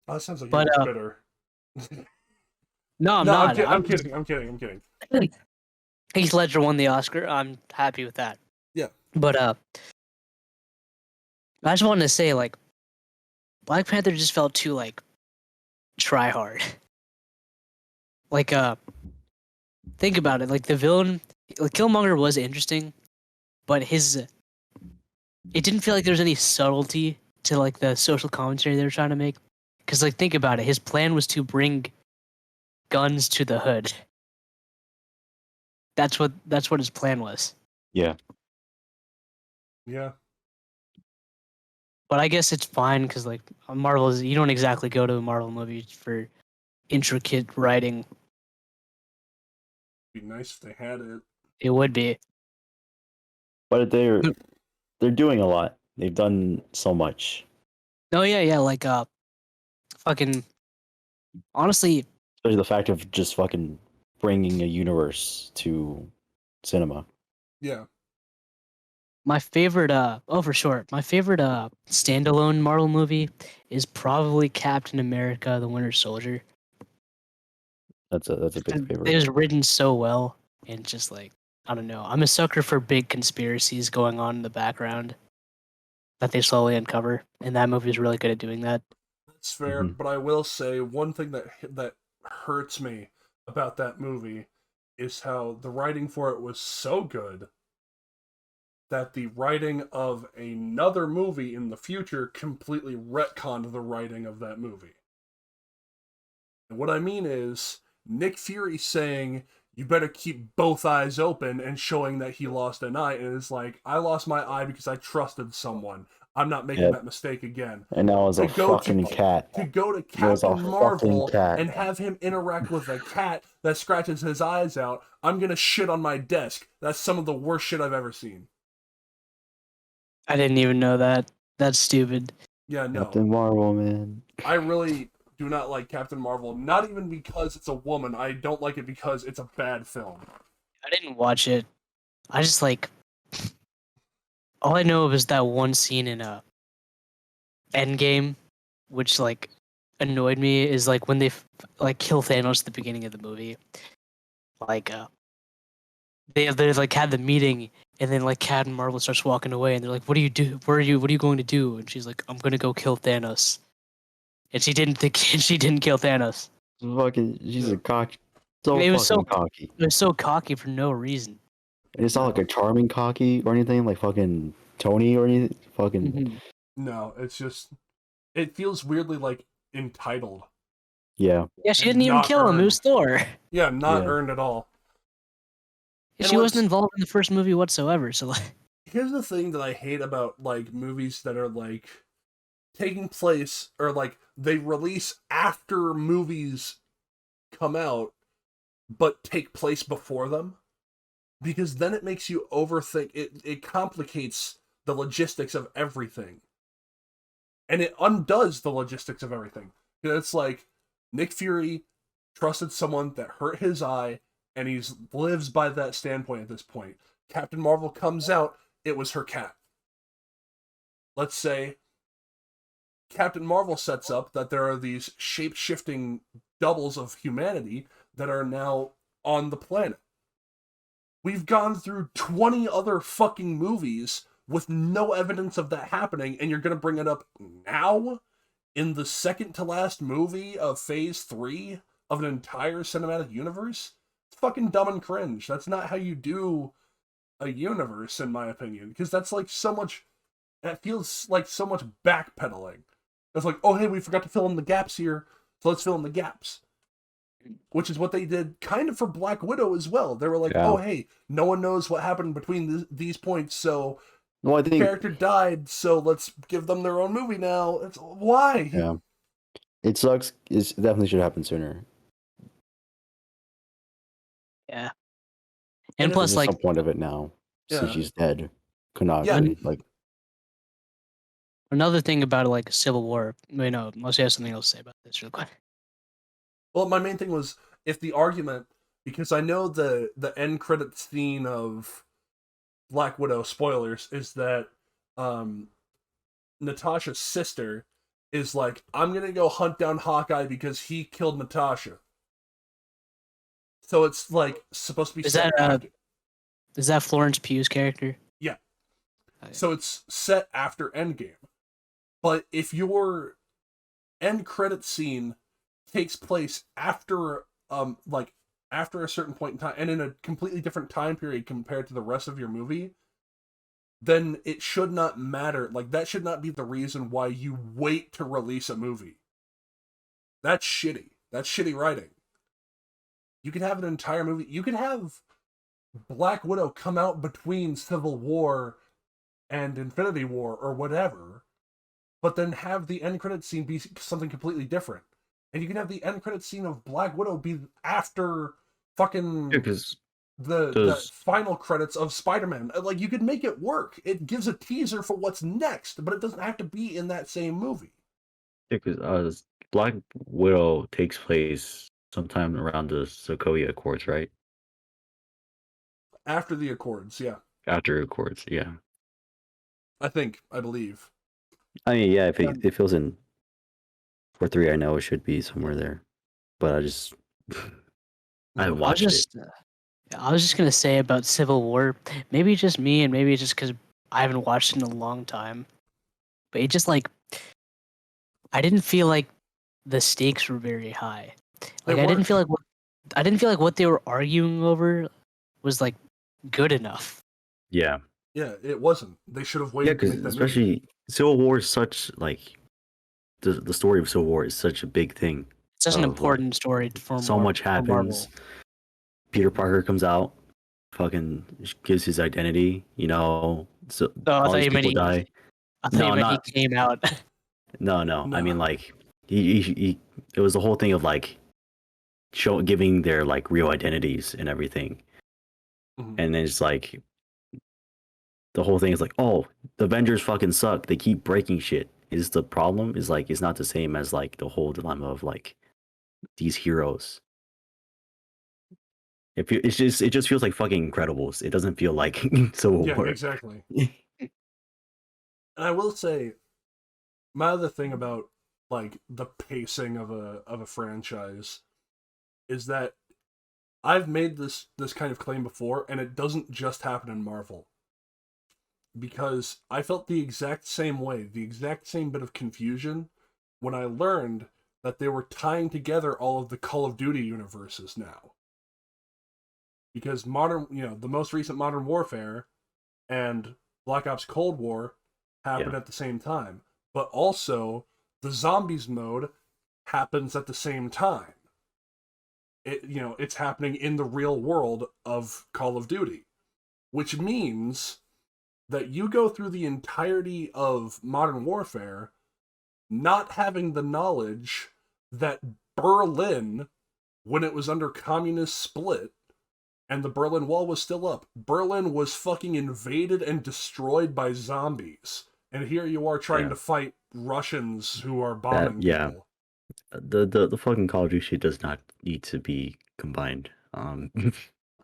Oh, that sounds like but you're bitter. no, I'm No, not. I'm kidding. I'm kidding. Heath Ledger won the Oscar. I'm happy with that. Yeah. But I just wanted to say, like, Black Panther just felt too like try hard. Like think about it. Like the villain, like Killmonger was interesting, but it didn't feel like there was any subtlety to like the social commentary they were trying to make. Because like think about it, his plan was to bring guns to the hood. That's what his plan was. Yeah. Yeah. But I guess it's fine because like Marvel's, you don't exactly go to a Marvel movie for intricate writing. Be nice if they had it. It would be. But they're doing a lot. They've done so much. Oh yeah, like fucking honestly, Especially the fact of just fucking bringing a universe to cinema. Yeah. my favorite for sure. My favorite standalone Marvel movie is probably Captain America: The Winter Soldier. That's a big It favorite. was written so well and just like I don't know. I'm a sucker for big conspiracies going on in the background that they slowly uncover, and that movie is really good at doing that. That's fair, but I will say one thing that hurts me about that movie is how the writing for it was so good that the writing of another movie in the future completely retconned the writing of that movie. And what I mean is Nick Fury saying you better keep both eyes open and showing that he lost an eye, and it's like I lost my eye because I trusted someone. I'm not making that mistake again. And that was a fucking cat. To go to It was a Captain Marvel fucking cat. and have him interact with a cat that scratches his eyes out, I'm gonna shit on my desk. That's some of the worst shit I've ever seen. I didn't even know that. That's stupid. Yeah, no. Captain Marvel, man. I really do not like Captain Marvel, not even because it's a woman. I don't like it because it's a bad film. I didn't watch it. I just like all I know is that one scene in Endgame, which like annoyed me, is like when they like kill Thanos at the beginning of the movie. Like they like had the meeting, and then like Captain Marvel starts walking away, and they're like, "What do you do? What are you going to do?" And she's like, "I'm gonna go kill Thanos." And she didn't think she didn't kill Thanos. She's a cocky. So It was fucking so cocky. It was so cocky for no reason. And it's not like a charming cocky or anything like fucking Tony or anything. Fucking Mm-hmm. No, it's just it feels weirdly like entitled. yeah. Yeah, she didn't even Not kill him. It was Thor. Yeah, not earned at all. She wasn't involved in the first movie whatsoever. So like, here's the thing that I hate about like movies that are like taking place or like they release after movies come out but take place before them, because then it makes you overthink it complicates the logistics of everything, and it undoes the logistics of everything. It's like Nick Fury trusted someone that hurt his eye, and he lives by that standpoint at this point. Captain Marvel comes out, it was her cat. Let's say Captain Marvel sets up that there are these shape-shifting doubles of humanity that are now on the planet. We've gone through 20 other fucking movies with no evidence of that happening, and you're gonna bring it up now? In the second to last movie of phase 3 of an entire cinematic universe? It's fucking dumb and cringe. That's not how you do a universe, in my opinion. Because that's like so much... That feels like so much backpedaling. It's like, oh hey, we forgot to fill in the gaps here, so let's fill in the gaps. which is what they did kind of for Black Widow as well. They were like, Yeah. oh, hey, no one knows what happened between these points, so No, I think character died, so let's give them their own movie now. Why? yeah, it sucks. It definitely should happen sooner. Yeah. And And if- plus, There's like, some point of it now, since Yeah. she's dead. Yeah. Like, another thing about like Civil War. Wait, no, unless you have something else to say about this real quick. Well, my main thing was if the argument, because I know the end credit scene of Black Widow, spoilers, is that Natasha's sister is like, I'm gonna go hunt down Hawkeye because he killed Natasha. So it's like supposed to be Is set that, after. Is that Florence Pugh's character? Yeah. Okay. So it's set after Endgame. But if your end credit scene takes place after after a certain point in time and in a completely different time period compared to the rest of your movie, then it should not matter. Like, that should not be the reason why you wait to release a movie. That's shitty. That's shitty writing. You could have an entire movie. You could have Black Widow come out between Civil War and Infinity War or whatever, but then have the end credit scene be something completely different. And you can have the end credit scene of Black Widow be after fucking because the final credits of Spider-Man. Like, you could make it work. It gives a teaser for what's next, but it doesn't have to be in that same movie. because Black Widow takes place sometime around the Sokovia Accords, right? After the Accords, yeah. After Accords, yeah. I believe. I mean, yeah, if it feels in 4-3, I know it should be somewhere there, but I just I haven't watched it. I was just gonna say about Civil War. Maybe just me, and maybe it's just because I haven't watched it in a long time. But it just like I didn't feel like the stakes were very high. Like I didn't feel like what they were arguing over was like good enough. Yeah, Yeah, it wasn't. They should have yeah, waited to because make that especially movie. Civil War is such like the story of Civil War is such a big thing. It's such an Of, like, important story for so much for happens. Marvel. Peter Parker comes out, fucking gives his identity. You know, so Oh, all these people die. I thought you meant he came out. No. I mean, like he it was the whole thing of like giving their like real identities and everything, Mhm. and then it's like the whole thing is like, oh, the Avengers fucking suck. They keep breaking shit. Is the problem is like it's not the same as like the whole dilemma of like these heroes. It just feels like fucking Incredibles. It doesn't feel like Civil Yeah, War. exactly. And I will say, my other thing about like the pacing of a franchise is that I've made this kind of claim before, and it doesn't just happen in Marvel. Because I felt the exact same way, the exact same bit of confusion when I learned that they were tying together all of the Call of Duty universes now. Because the most recent Modern Warfare and Black Ops Cold War happened at the same time. But also, the Zombies mode happens at the same time. It's happening in the real world of Call of Duty. Which means that you go through the entirety of Modern Warfare not having the knowledge that Berlin, when it was under communist split, and the Berlin Wall was still up, Berlin was fucking invaded and destroyed by zombies. And here you are trying to fight Russians who are bombing people. The fucking Call of Duty shit does not need to be combined.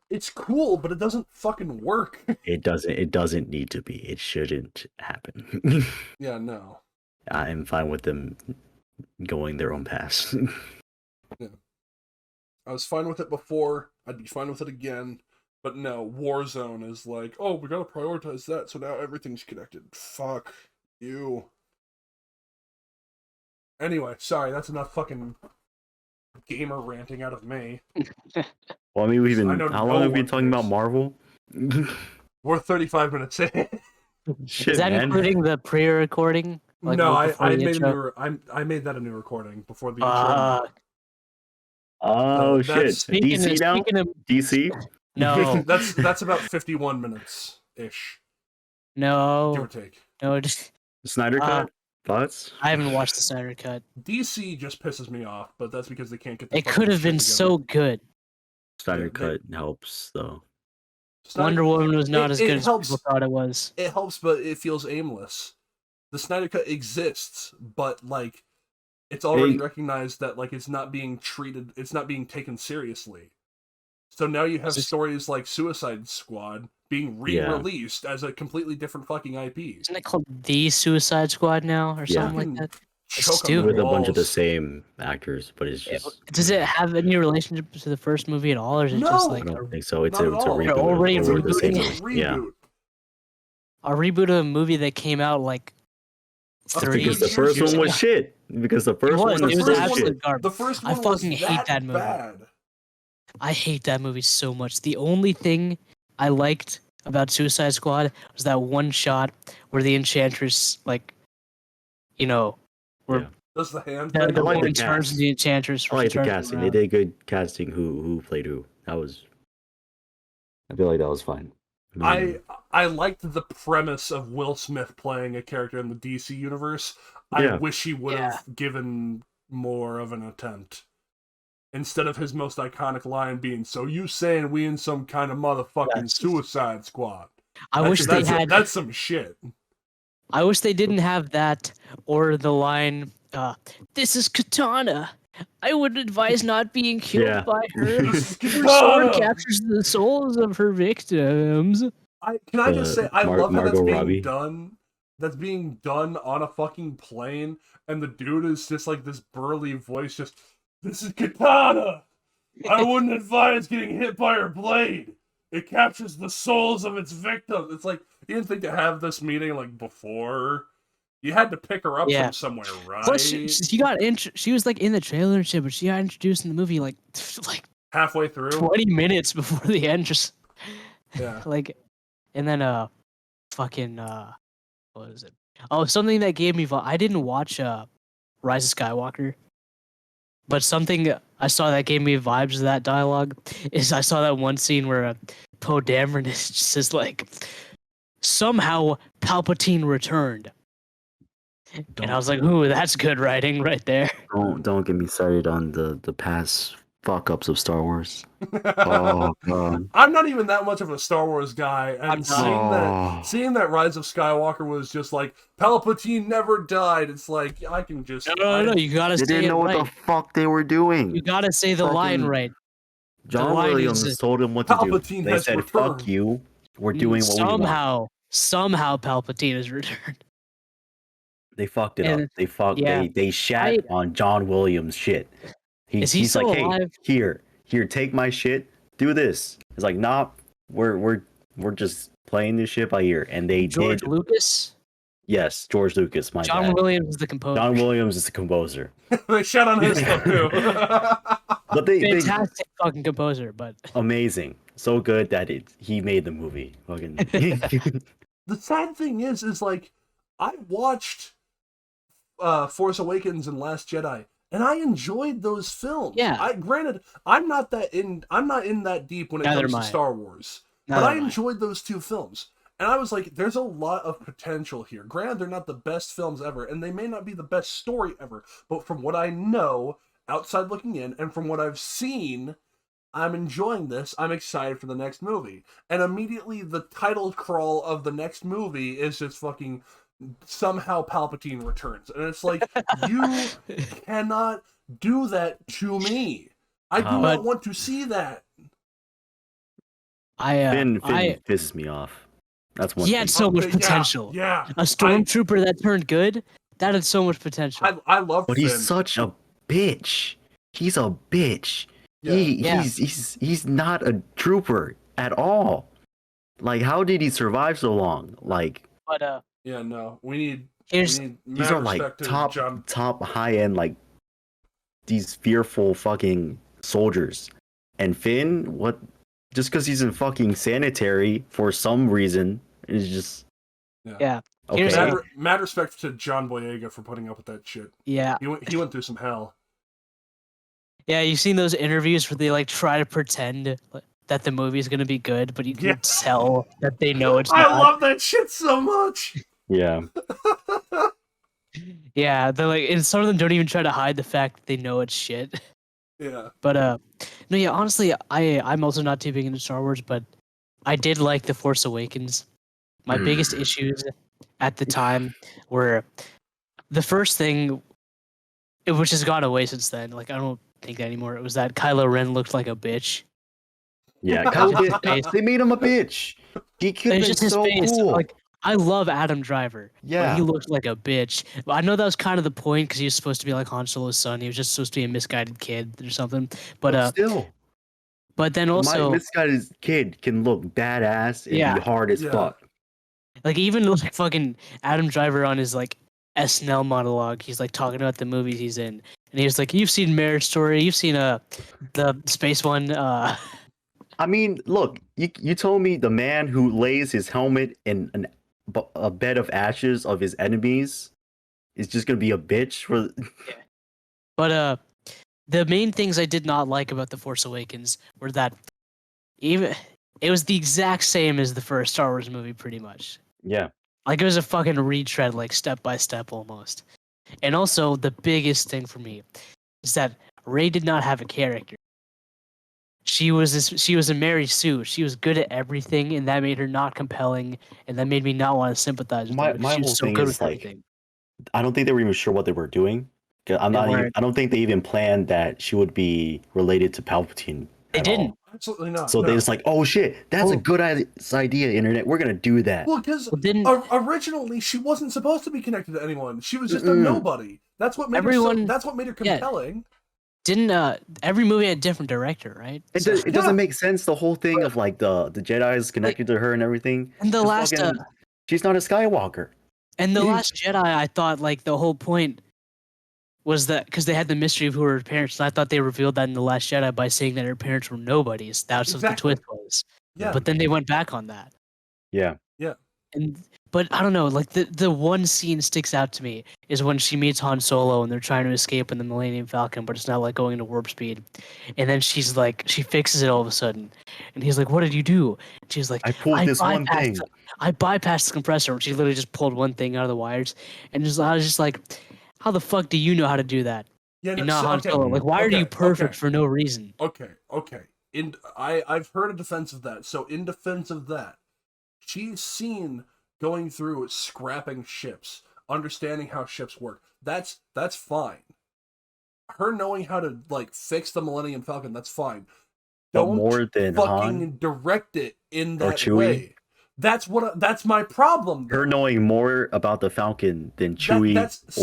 It's cool, but it doesn't fucking work. It doesn't need to be. It shouldn't happen. Yeah, no. I'm fine with them going their own paths. Yeah. I was fine with it before. I'd be fine with it again. But no, Warzone is like, oh, we gotta prioritize that, so now everything's connected. Fuck you. Anyway, sorry, that's enough fucking gamer ranting out of me. Well, I mean, how long have we been talking cares. about Marvel? We're 35 minutes in. Shit, Is that man. including the pre-recording? No, before I the made intro? I made that a new recording before the intro. Oh So shit! DC now? Speaking of DC? no, that's about 51 minutes ish, give or no, take. no, just Snyder cut? Thoughts? I haven't watched the Snyder cut. DC just pisses me off, but that's because they can't get the It fucking could have shit been together. so good. Snyder Yeah, cut helps though. Wonder Woman was not as it good as helps. people thought it was. It helps, but it feels aimless. The Snyder Cut exists, but like it's already recognized that like it's not being taken seriously. So now you have stories like Suicide Squad being re-released as a completely different fucking IP. Isn't it called The Suicide Squad now or something like that? With a bunch of the same actors, but it's just. Does it have any relationship to the first movie at all, or is it No, just like I don't think so. It's not a at all. reboot. They're already over the same. It's a reboot. Yeah. a reboot of a movie that came out like A 30 Because the years first years one was ago? shit. Because the first one It was was so absolute shit. garbage. The first I one fucking was hate that movie. bad. I hate that movie so much. The only thing I liked about Suicide Squad was that one shot where the Enchantress, like, where Yeah. Does the hand the thing? I like the woman turns cast. into the Enchantress. I like the turns casting. They around. did good casting. Who played who? I feel like that was fine. I liked the premise of Will Smith playing a character in the DC universe. I Yeah. wish he would have given more of an attempt. Instead of his most iconic line being, "So you saying we in some kind of motherfucking Suicide Squad?" That's some shit. I wish they didn't have that or the line, "This is Katana. I would advise not being killed by her. Her sword captures the souls of her victims." Can I just say, I love how that's Margot being Robbie. done. That's being done on a fucking plane, and the dude is just like this burly voice, just, "This is Katana. I wouldn't advise getting hit by her blade. It captures the souls of its victims." It's like, you didn't think to have this meeting like before. You had to pick her up from somewhere, right? Plus, she got she was like in the trailer and shit, but she got introduced in the movie like halfway through, 20 minutes before the end. Just yeah, and then fucking what is it? Oh, something that gave me I didn't watch Rise of Skywalker, but something I saw that gave me vibes of that dialogue is I saw that one scene where Poe Dameron is just says like, "Somehow Palpatine returned." And I was like, "Ooh, that's good writing right there." Don't get me started on the past fuck ups of Star Wars. Oh god. I'm not even that much of a Star Wars guy, and seeing that Rise of Skywalker was just like, Palpatine never died. It's like, I can just no, you gotta say it right. They didn't know what the fuck they were doing. You gotta say the line right. John Williams told him what to do. They said, "Fuck you. We're doing what we want." Somehow Palpatine has returned. They fucked it up. They shat on John Williams' shit. He's like, alive? "Hey, here, take my shit. Do this." It's like, "Nah, we're just playing this shit by ear." And they George did. Lucas? Yes, George Lucas. My John bad. Williams is the composer. John Williams is the composer. They shat on his stuff too. But fantastic fucking composer, but amazing, so good that he made the movie. Fucking. The sad thing is like, I watched Force Awakens and Last Jedi, and I enjoyed those films. Yeah. Granted, I'm not in that deep when it comes to Star Wars, but I enjoyed those two films. And I was like, there's a lot of potential here. Granted, they're not the best films ever, and they may not be the best story ever, but from what I know, outside looking in, and from what I've seen, I'm enjoying this. I'm excited for the next movie. And immediately the title crawl of the next movie is just fucking, "Somehow Palpatine returns." And it's like, you cannot do that to me. I do not want to see that. Finn pisses me off. That's one. He had so much potential. Yeah. A stormtrooper that turned good, that had so much potential. I love Finn. But he's such a bitch. He's a bitch. Yeah. He's not a trooper at all. Like, how did he survive so long? Like, but yeah, no, we need these are like top high end, like these fearful fucking soldiers. And Finn, what? Just because he's in fucking sanitary for some reason is just okay. Mad respect to John Boyega for putting up with that shit. Yeah, he went through some hell. Yeah, you've seen those interviews where they like try to pretend that the movie is gonna be good, but you can Yeah. tell that they know it's I not. love that shit so much. Yeah. Yeah, they're like, and some of them don't even try to hide the fact that they know it's shit. Yeah. But no, yeah, honestly, I'm also not too big into Star Wars, but I did like The Force Awakens. My biggest issues at the time were the first thing, which has gone away since then. Like I don't think that anymore. It was that Kylo Ren looked like a bitch. Yeah, Just his face. they made him a bitch. He could have It's been just his so face. cool. Like I love Adam Driver, but Yeah. he looked like a bitch. But I know that was kind of the point because he was supposed to be like Han Solo's son. He was just supposed to be a misguided kid or something. But still, but then my also, misguided kid can look badass and yeah, be hard as Yeah. fuck. like even like fucking Adam Driver on his like SNL monologue, he's like talking about the movies he's in, and he was like, "You've seen Marriage Story, you've seen the space one." I mean, look, you told me the man who lays his helmet in a bed of ashes of his enemies is just gonna be a bitch for. But the main things I did not like about The Force Awakens were that even it was the exact same as the first Star Wars movie, pretty much. Yeah. Like it was a fucking retread, like step by step almost. And also the biggest thing for me is that Rey did not have a character. She was a Mary Sue. She was good at everything, and that made her not compelling, and that made me not want to sympathize with her because My she whole was so thing good is with like, everything. I don't think they were even sure what they were doing. 'Cause They weren't. I don't think they even planned that she would be related to Palpatine They at didn't. all. Absolutely not. So no. they just like, oh shit, that's a Oh. good idea, internet. We're gonna do that. Well, because Well, didn't originally she wasn't supposed to be connected to anyone. She was just a Mm-mm. nobody. That's what made Everyone- her. That's what made her yeah. compelling. didn't every movie had a different director, right? So- It doesn't make sense. The whole thing of like the Jedi's connected to her and everything. And the Just last fucking- she's not a Skywalker. and the Last Jedi, I thought like the whole point was that because they had the mystery of who her parents, and I thought they revealed that in the Last Jedi by saying that her parents were nobodies. That's what the Exactly. twist was. Yeah. But then they went back on that. Yeah. And but I don't know, like the one scene sticks out to me is when she meets Han Solo and they're trying to escape in the Millennium Falcon, but it's not like going into warp speed. And then she's like, she fixes it all of a sudden, and he's like, "What did you do?" And she's like, I pulled this one thing. I bypassed the compressor." And she literally just pulled one thing out of the wires, and I was just like, "How the fuck do you know how to do that?" Yeah. And No, not so- Han okay. Solo. Like, why are Okay, you perfect okay. for no reason? Okay. I've heard a defense of that. So in defense of that, she's seen going through scrapping ships, understanding how ships work. That's fine. Her knowing how to like fix the Millennium Falcon, that's fine. But Don't more than fucking Han direct it in or that Chewie? way. That's my problem. her though. knowing more about the Falcon than Chewie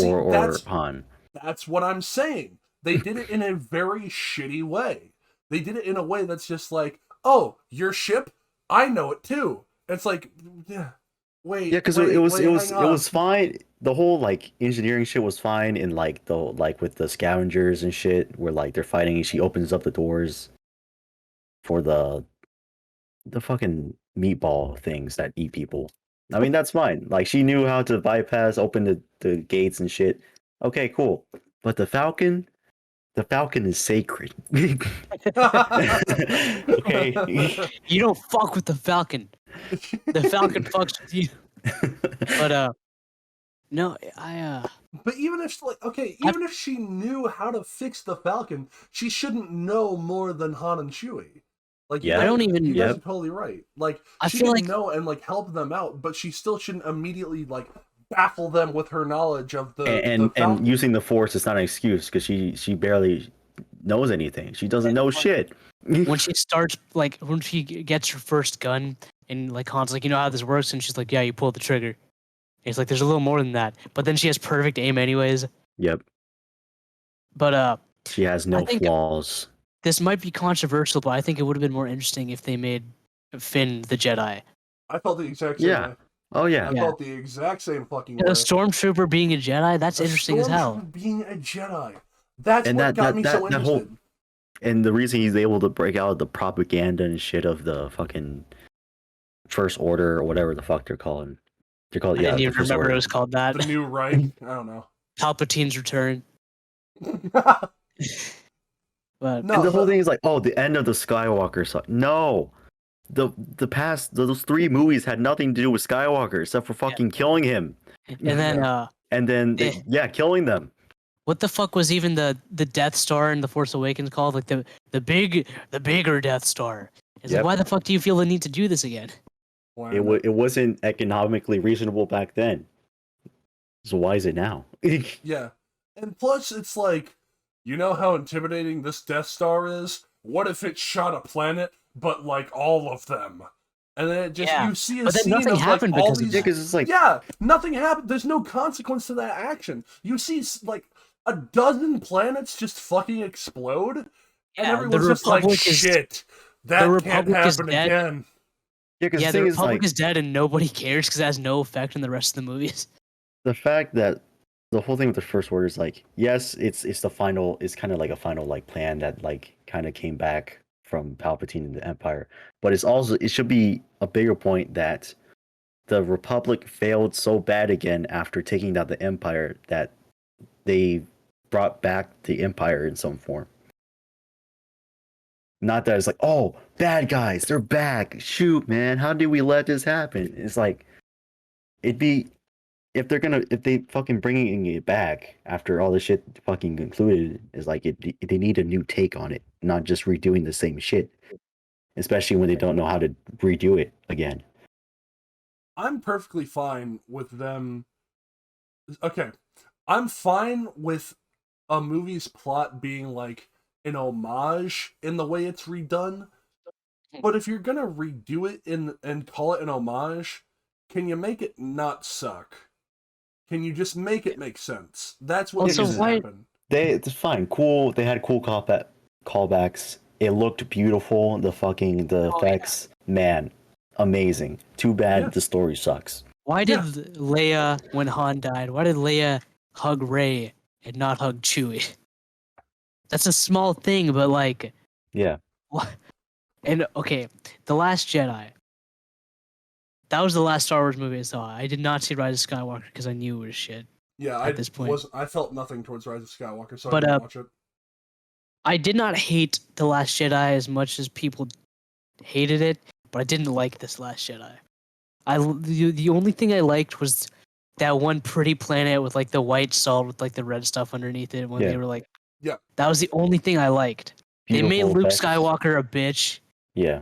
or that's Han. That's what I'm saying. They did it in a very shitty way. They did it in a way that's just like, oh, your ship, I know it too. It's like, yeah, wait. Yeah, because wait, it hang on. was fine. The whole like engineering shit was fine in like the like with the scavengers and shit where like they're fighting and she opens up the doors for the fucking meatball things that eat people. I mean that's fine. Like she knew how to bypass, open the gates and shit. Okay, cool. But the Falcon is sacred. Okay. You don't fuck with the Falcon. The Falcon fucks with you. But no, But even if even if she knew how to fix the Falcon, she shouldn't know more than Han and Chewie. Like, Yeah. I don't even- You guys Yep. are totally right. Like, I she feel can like- know and like help them out, but she still shouldn't immediately like baffle them with her knowledge of the and Falcon. using the Force is not an excuse because she barely knows anything. She doesn't know shit. when she starts like when she gets her first gun and like Han's like, "You know how this works?" And she's like, "Yeah, you pull the trigger." And it's like there's a little more than that, but then she has perfect aim anyways. Yep. But She has no I think- flaws. this might be controversial, but I think it would have been more interesting if they made Finn the Jedi. I felt the exact same Yeah. way. Oh yeah. I Yeah. felt the exact same fucking A way. stormtrooper being a Jedi, that's interesting as hell. Stormtrooper being a Jedi. That's And what got me so that whole interested. and the reason he's able to break out the propaganda and shit of the fucking First Order or whatever the fuck they're calling. They're called I didn't the even First remember Order. it was called that. The new Reich. I don't know. Palpatine's return. But No, And the whole but- thing is like, oh, the end of the Skywalker saga. No, the past those 3 movies had nothing to do with Skywalker except for fucking killing him, and then and then killing them. what the fuck was even the Death Star in the Force Awakens called? Like the bigger Death Star. It's Yep. like, why the fuck do you feel the need to do this again? It wasn't economically reasonable back then. So why is it now? Yeah. And plus, it's like, you know how intimidating this Death Star is? What if it shot a planet, but like all of them? And then it just, Yeah. you see a But then scene nothing of happened like all because of these. that. Because it's like, Yeah, nothing happened. There's no consequence to that action. You see like a dozen planets just fucking explode, and Yeah, everyone's just like, Republic is- shit, the that can't Republic is happen dead. again. yeah, because Yeah, the the thing is Republic like is dead and nobody cares because it has no effect on the rest of the movies. the fact that the whole thing with the First Order is like, yes, it's the final, it's kind of like a final like plan that like kind of came back from Palpatine and the Empire, but it should be a bigger point that the Republic failed so bad again after taking down the Empire that they brought back the Empire in some form. Not that it's like, oh, bad guys, they're back. Shoot, man, how did we let this happen? It's like, it'd be if they fucking bringing it back after all the shit fucking concluded, is like they need a new take on it, not just redoing the same shit. Especially when they don't know how to redo it again. I'm perfectly fine with them. Okay, I'm fine with a movie's plot being like an homage in the way it's redone. But if you're gonna redo it and call it an homage, can you make it not suck? Can you just make it make sense? That's what Also, needs to why- happen. It's fine, cool. They had cool callbacks. It looked beautiful. The effects, man, amazing. Too bad Yeah. the story sucks. Why did Yeah. Leia, when Han died, why did Leia hug Rey and not hug Chewie? That's a small thing, but like, Yeah, what? And okay, The Last Jedi. That was the last Star Wars movie I saw. I did not see Rise of Skywalker because I knew it was shit. Yeah, At this point. I felt nothing towards Rise of Skywalker, so But, I didn't watch it. I did not hate The Last Jedi as much as people hated it, but I didn't like this Last Jedi. The only thing I liked was that one pretty planet with like the white salt with like the red stuff underneath it when Yeah. they were like, Yeah. that was the only thing I liked. They made beautiful Luke effects. Skywalker a bitch. Yeah,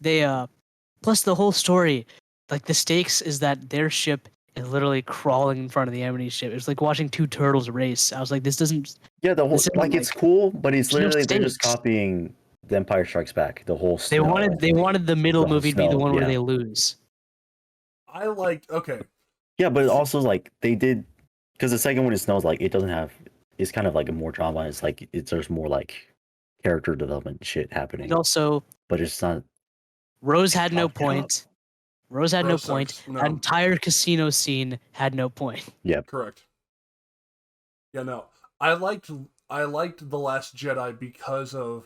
They plus the whole story, like the stakes is that their ship is literally crawling in front of the enemy ship. It was like watching two turtles race. I was like, this doesn't. yeah. The whole This isn't like it's like- cool, but it's there's no literally they're just stakes. copying The Empire Strikes Back. The whole They wanted the middle the whole movie to be the snow, one where yeah. they lose. I liked. Okay, Yeah, but also like they did because the second one it snows like it doesn't have. It's kind of like a more drama. It's like there's more like character development shit happening, And also, but it's not. Rose had no Oh, yeah. point. Rose had no Rose point. sucks. No. That entire casino scene had no point. correct. Yeah, no. I liked The Last Jedi because of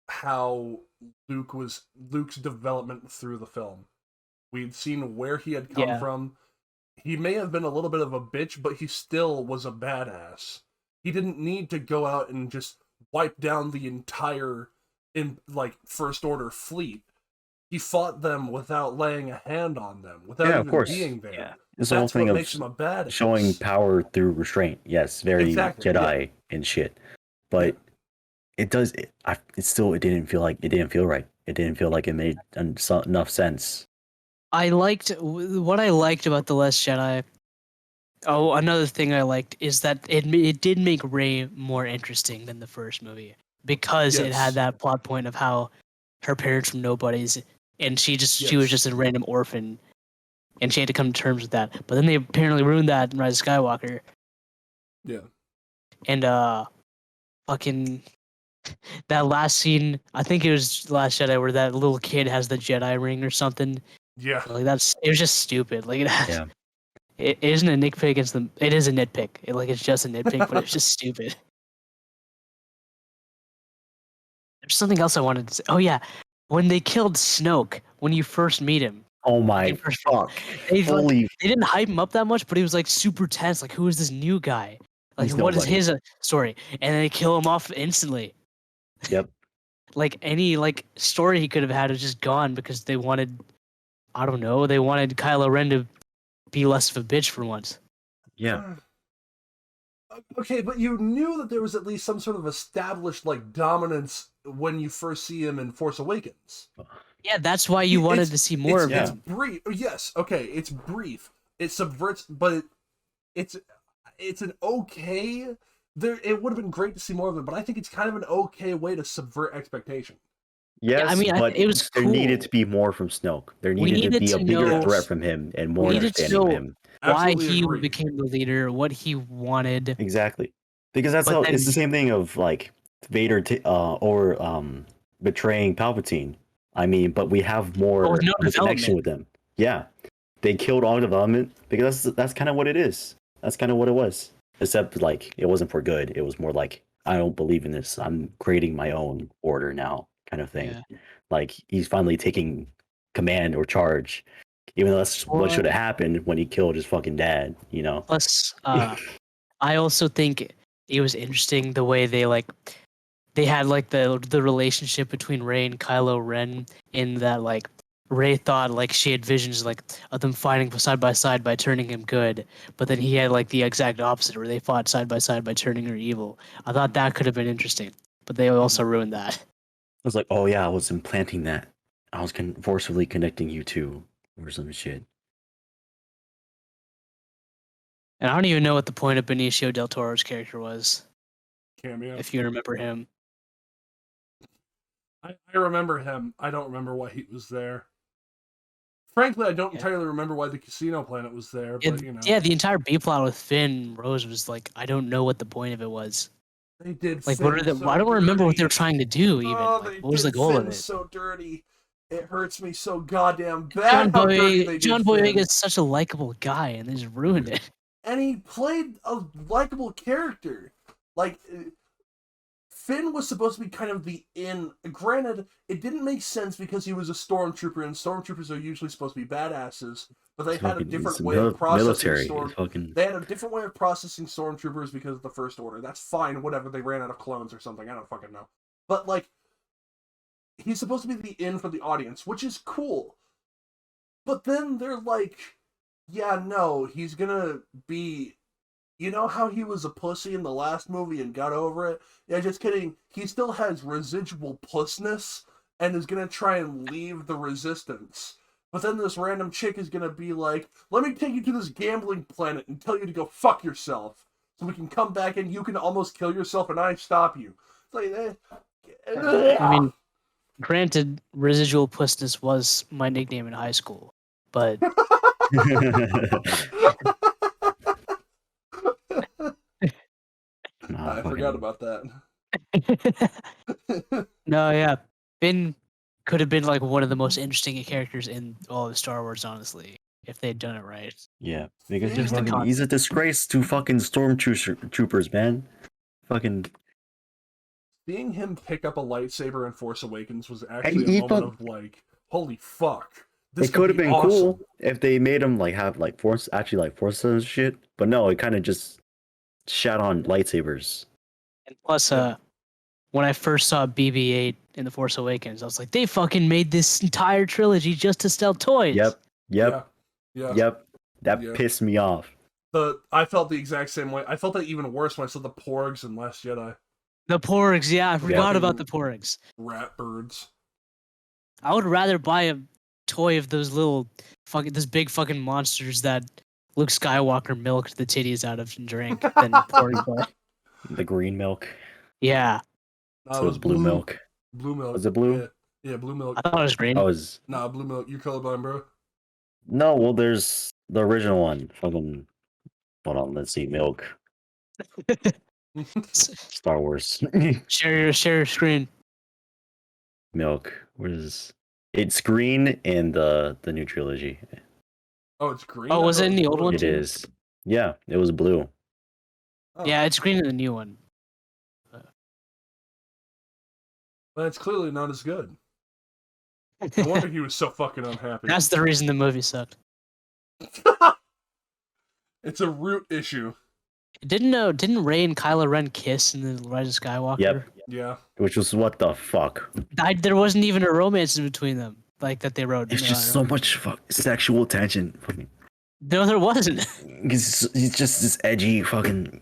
how Luke's development through the film. We'd seen where he had come Yeah. from. He may have been a little bit of a bitch, but he still was a badass. He didn't need to go out and just wipe down the entire First Order fleet. He fought them without laying a hand on them, without Yeah, of even course. being there. Yeah. It's the whole That's thing what of makes him a badass. showing power through restraint. Yes, very Exactly, Jedi and shit. But it does. It didn't feel right. It didn't feel like it made enough sense. What I liked about The Last Jedi. Oh, another thing I liked is that it did make Rey more interesting than the first movie because it Yes. had that plot point of how her parents were nobodies and she was Yes. just a random orphan and she had to come to terms with that. But then they apparently ruined that in Rise of Skywalker. Yeah. And fucking that last scene, I think it was The Last Jedi where that little kid has the Jedi ring or something. Yeah. Like it was just stupid. Like Yeah. it isn't a nitpick. It is a nitpick. It's just a nitpick, but it's just stupid. There's something else I wanted to say. Oh yeah, when they killed Snoke, when you first meet him, Oh my They first- fuck! they Holy didn't hype him up that much, but he was like super tense. Like, who is this new guy? Like, He's what is nobody. his story? And they kill him off instantly. Yep. Like any like story he could have had is just gone because they wanted, I don't know, they wanted Kylo Ren to be less of a bitch for once. Yeah. Okay, but you knew that there was at least some sort of established like dominance when you first see him in Force Awakens. Yeah, that's why you wanted to see more of It's him. brief. Yes, okay, it's brief. It subverts, but it's an okay. There, it would have been great to see more of it, but I think it's kind of an okay way to subvert expectation. Yeah, I Yes, mean, but it was there cool. needed to be more from Snoke. There We needed to needed be a to bigger know. threat from him and We more needed to understanding of know him. why Absolutely he agree. became the leader, what he wanted. Exactly. Because that's But how then- it's the same thing of like Vader betraying Palpatine. I mean, but we have more with no of a connection development. with them. Yeah. They killed all development because that's kind of what it is. That's kind of what it was. Except like it wasn't for good. It was more like I don't believe in this. I'm creating my own order now, kind of thing. Yeah. Like he's finally taking command or charge, even though that's what should have happened when he killed his fucking dad. You know. Plus, I also think it was interesting the way they had like the relationship between Rey and Kylo Ren, in that like Rey thought like she had visions like of them fighting side by side by turning him good, but then he had like the exact opposite where they fought side by side by turning her evil. I thought that could have been interesting, but they also ruined that. I was like, oh yeah, I was implanting that. I was forcibly connecting you two or some shit. And I don't even know what the point of Benicio del Toro's character was, Cameo. if you remember him. I remember him. I don't remember why he was there. Frankly, I don't entirely remember why the casino planet was there, but you know. Yeah, the entire B plot with Finn Rose was like, I don't know what the point of it was. They did Like, Finn what are the? so I don't remember what dirty. they were trying to do. Even Oh, like, they what was the did goal Finn of it? so dirty. It hurts me so goddamn bad how dirty they did John Finn. Boyega is such a likable guy, and they just ruined it. And he played a likable character. Like, Finn was supposed to be kind of the in. Granted, it didn't make sense because he was a stormtrooper, and stormtroopers are usually supposed to be badasses. But they had a different way of processing They had a different way of processing stormtroopers because of the First Order. That's fine, whatever. They ran out of clones or something. I don't fucking know. But like, he's supposed to be the in for the audience, which is cool. But then they're like, yeah, no, he's gonna be. You know how he was a pussy in the last movie and got over it? Yeah, just kidding. He still has residual pussness and is gonna try and leave the resistance. But then this random chick is gonna be like, let me take you to this gambling planet and tell you to go fuck yourself. So we can come back and you can almost kill yourself and I stop you. It's like, I mean, granted, residual pussness was my nickname in high school, but I forgot about that. no, yeah, Finn could have been like one of the most interesting characters in all of Star Wars, honestly, if they'd done it right. Yeah, because He's he's a disgrace to fucking stormtroopers, man. Fucking. Seeing him pick up a lightsaber in Force Awakens was actually a moment of like, holy fuck. It could have been awesome. Cool if they made him like have like force and shit, but no, it kind of just shot on lightsabers. And plus, when I first saw BB-8 in The Force Awakens, I was like, they fucking made this entire trilogy just to sell toys. Yep. That pissed me off. I felt the exact same way. I felt that even worse when I saw the Porgs in Last Jedi. The Porgs, yeah, I forgot about the Porgs. Rat birds. I would rather buy a toy of those those big fucking monsters that Luke Skywalker milked the titties out of and drank than Porg toy. The green milk. Yeah. So it was blue milk. Blue milk. Was it blue? Yeah, blue milk. I thought it was green. Nah, blue milk. You colorblind, bro? No, well, there's the original one. Fucking. Hold on, let's see. Milk. Star Wars. share your screen. Milk. It's green in the new trilogy. Oh, it's green? Oh, was it in the old one? It is. Yeah, it was blue. Oh. Yeah, it's green in the new one. But it's clearly not as good. I wonder he was so fucking unhappy. That's the reason the movie sucked. It's a root issue. Didn't Rey and Kylo Ren kiss in the Rise of Skywalker? Yep. Yeah. Which was what the fuck? There wasn't even a romance in between them, like that they wrote. It's just so much sexual tension. Fucking, No, there wasn't. he's just this edgy fucking.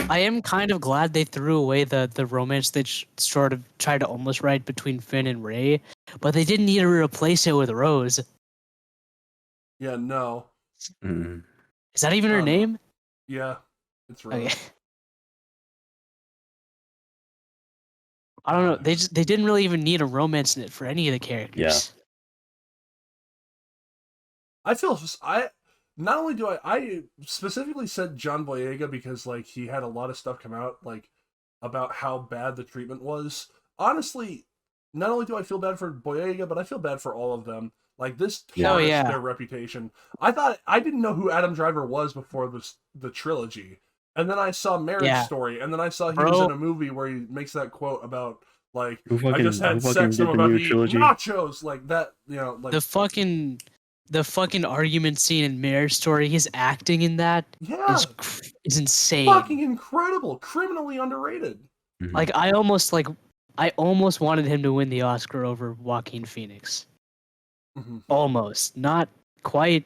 I am kind of glad they threw away the romance they sort of tried to almost write between Finn and Rey, but they didn't need to replace it with Rose. Yeah, no. Mm. Is that even her name? Yeah, it's Rose. Okay. I don't know. They didn't really even need a romance in it for any of the characters. Yeah. I feel not only do I specifically said John Boyega because like he had a lot of stuff come out like about how bad the treatment was. Honestly, not only do I feel bad for Boyega, but I feel bad for all of them. Like this tarnished their reputation. I didn't know who Adam Driver was before the trilogy. And then I saw Marriage Story, and then I saw he was in a movie where he makes that quote about like I just had sex and I'm about to eat nachos, like that, you know, like the fucking argument scene in Marriage Story. His acting in that is insane. Fucking incredible, criminally underrated. Mm-hmm. Like I almost wanted him to win the Oscar over Joaquin Phoenix. Mm-hmm. Almost, not quite,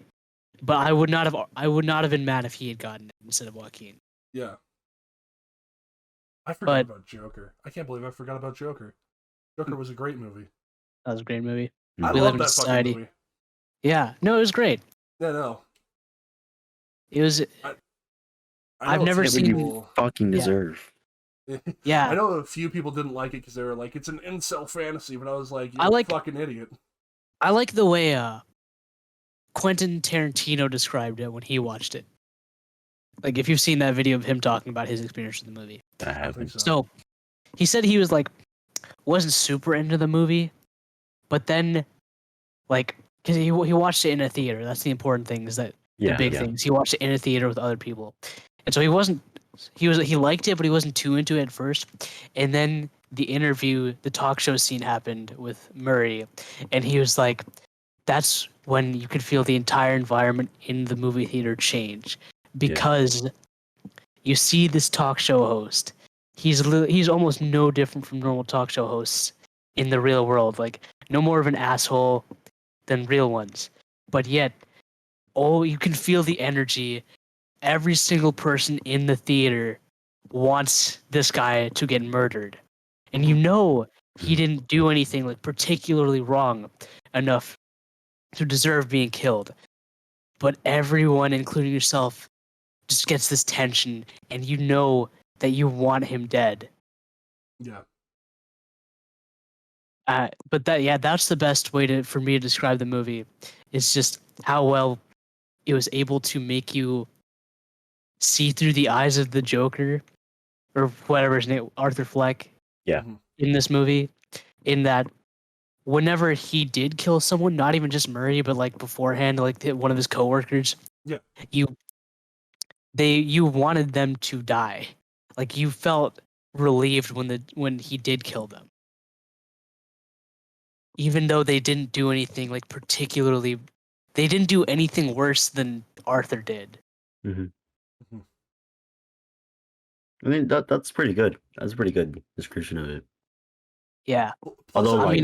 but I would not have been mad if he had gotten it instead of Joaquin. Yeah. I forgot about Joker. I can't believe I forgot about Joker. Joker was a great movie. That was a great movie. I love that fucking movie. Yeah, no, it was great. Yeah, no. It was. I've never seen. You fucking deserve. Yeah. I know a few people didn't like it because they were like, it's an incel fantasy, but I was like, you're a fucking idiot. I like the way Quentin Tarantino described it when he watched it. Like, if you've seen that video of him talking about his experience with the movie. I haven't. So, he said he was like, wasn't super into the movie, but then, like, because he watched it in a theater. That's the important thing. Is that the big things? He watched it in a theater with other people, and so he liked it, but he wasn't too into it at first. And then the talk show scene happened with Murray, and he was like, that's when you could feel the entire environment in the movie theater change, because you see this talk show host. He's almost no different from normal talk show hosts in the real world. Like, no more of an asshole than real ones. But yet, you can feel the energy. Every single person in the theater wants this guy to get murdered. And you know he didn't do anything like particularly wrong enough to deserve being killed. But everyone, including yourself, just gets this tension, and you know that you want him dead. Yeah. But that's the best way for me to describe the movie. It's just how well it was able to make you see through the eyes of the Joker, or whatever his name, Arthur Fleck. Yeah. In this movie, in that whenever he did kill someone, not even just Murray, but like beforehand, like one of his coworkers. Yeah. You wanted them to die. Like, you felt relieved when he did kill them. Even though they didn't do anything like particularly, they didn't do anything worse than Arthur did. Mm-hmm. Mm-hmm. I mean, that's pretty good. That's a pretty good description of it. Yeah. Although,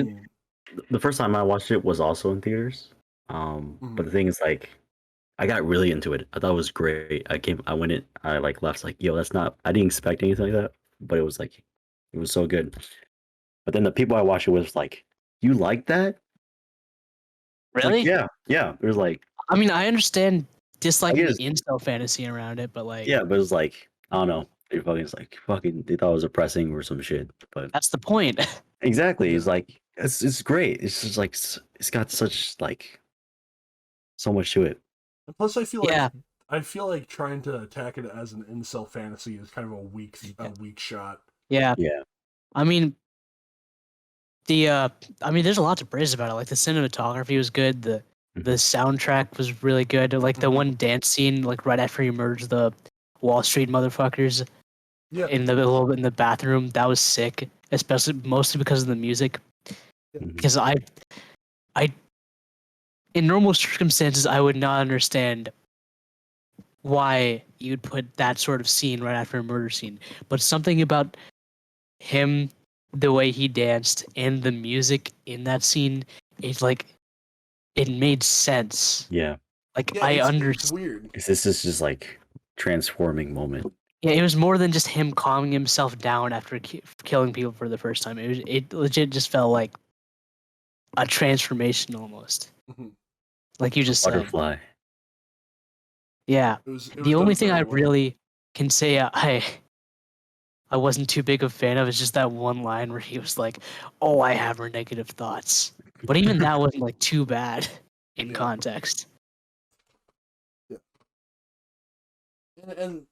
the first time I watched it was also in theaters. But the thing is, like, I got really into it. I thought it was great. I went in, I like left like, yo, I didn't expect anything like that, but it was so good. But then the people I watched it with was like, you like that? Really? Like, yeah. It was like, I mean, I understand disliking the incel fantasy around it, but like, yeah, but it was like, I don't know. They thought it was oppressing or some shit. But that's the point. Exactly. It's like, it's great. It's just like, it's got such like so much to it. And plus, I feel like trying to attack it as an incel fantasy is kind of a weak shot. Yeah. Yeah. I mean, there's a lot to praise about it. Like, the cinematography was good. The soundtrack was really good. Like, the one dance scene, like right after he murders the Wall Street motherfuckers in the bathroom, that was sick. Mostly because of the music. Because I in normal circumstances, I would not understand why you'd put that sort of scene right after a murder scene, but something about him, the way he danced, and the music in that scene, it's like it made sense. Yeah. Like Yeah, I it's understand. weird. 'Cause this is just like transforming moment. Yeah, it was more than just him calming himself down after killing people for the first time. It legit just felt like a transformation almost, Mhm. like you just said. Butterfly. Yeah. It was The done only thing very I well. really can say I wasn't too big of a fan of is just that one line where he was like, "Oh, I have her negative thoughts," but even that wasn't like too bad in Yeah. context. Yeah. And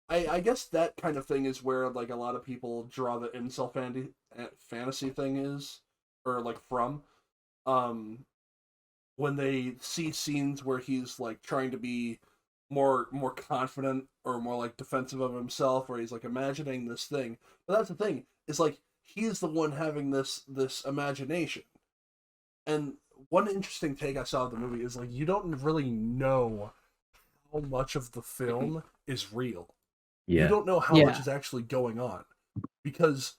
I guess that kind of thing is where like a lot of people draw the incel fantasy thing is, or like from, um, when they see scenes where he's like trying to be more confident or more like defensive of himself, or he's like imagining this thing. But that's the thing, is like he's the one having this imagination. And one interesting take I saw of the movie is like you don't really know how much of the film is real. You Yeah. don't know how much Yeah. is actually going on, because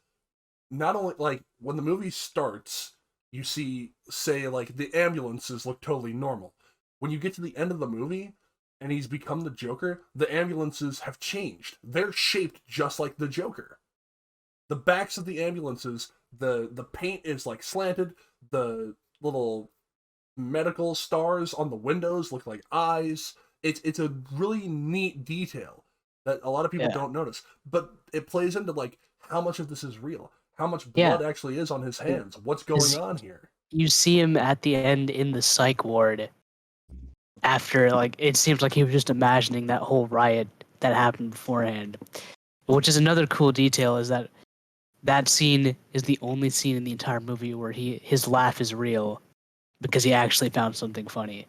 not only like when the movie starts, you see, say, like the ambulances look totally normal. When you get to the end of the movie and he's become the Joker, the ambulances have changed. They're shaped just like the Joker. The backs of the ambulances, the paint is like slanted. The little medical stars on the windows look like eyes. It's a really neat detail that a lot of people Yeah. don't notice, but it plays into like how much of this is real, how much Yeah. blood actually is on his hands, what's going on here. You see him at the end in the psych ward after, like, it seems like he was just imagining that whole riot that happened beforehand. Which is another cool detail, is that that scene is the only scene in the entire movie where his laugh is real because he actually found something funny.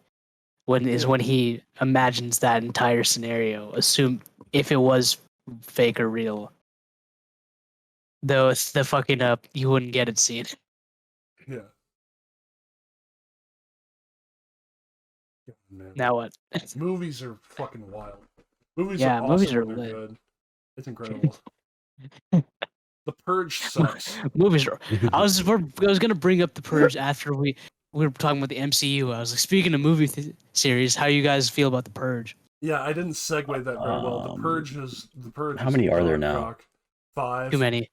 When he imagines that entire scenario, assume if it was fake or real. Though it's the fucking you wouldn't get it scene. Yeah. God, man. Now what? Movies are fucking wild. Movies are Yeah, movies awesome are when they're lit. good. It's incredible. The Purge sucks. Movies are. I was gonna bring up the Purge after we were talking about the MCU. I was like, speaking of movie series, how you guys feel about the Purge? Yeah, I didn't segue that very well. Um, The Purge how is many are there dog now? cock. Too Five, many.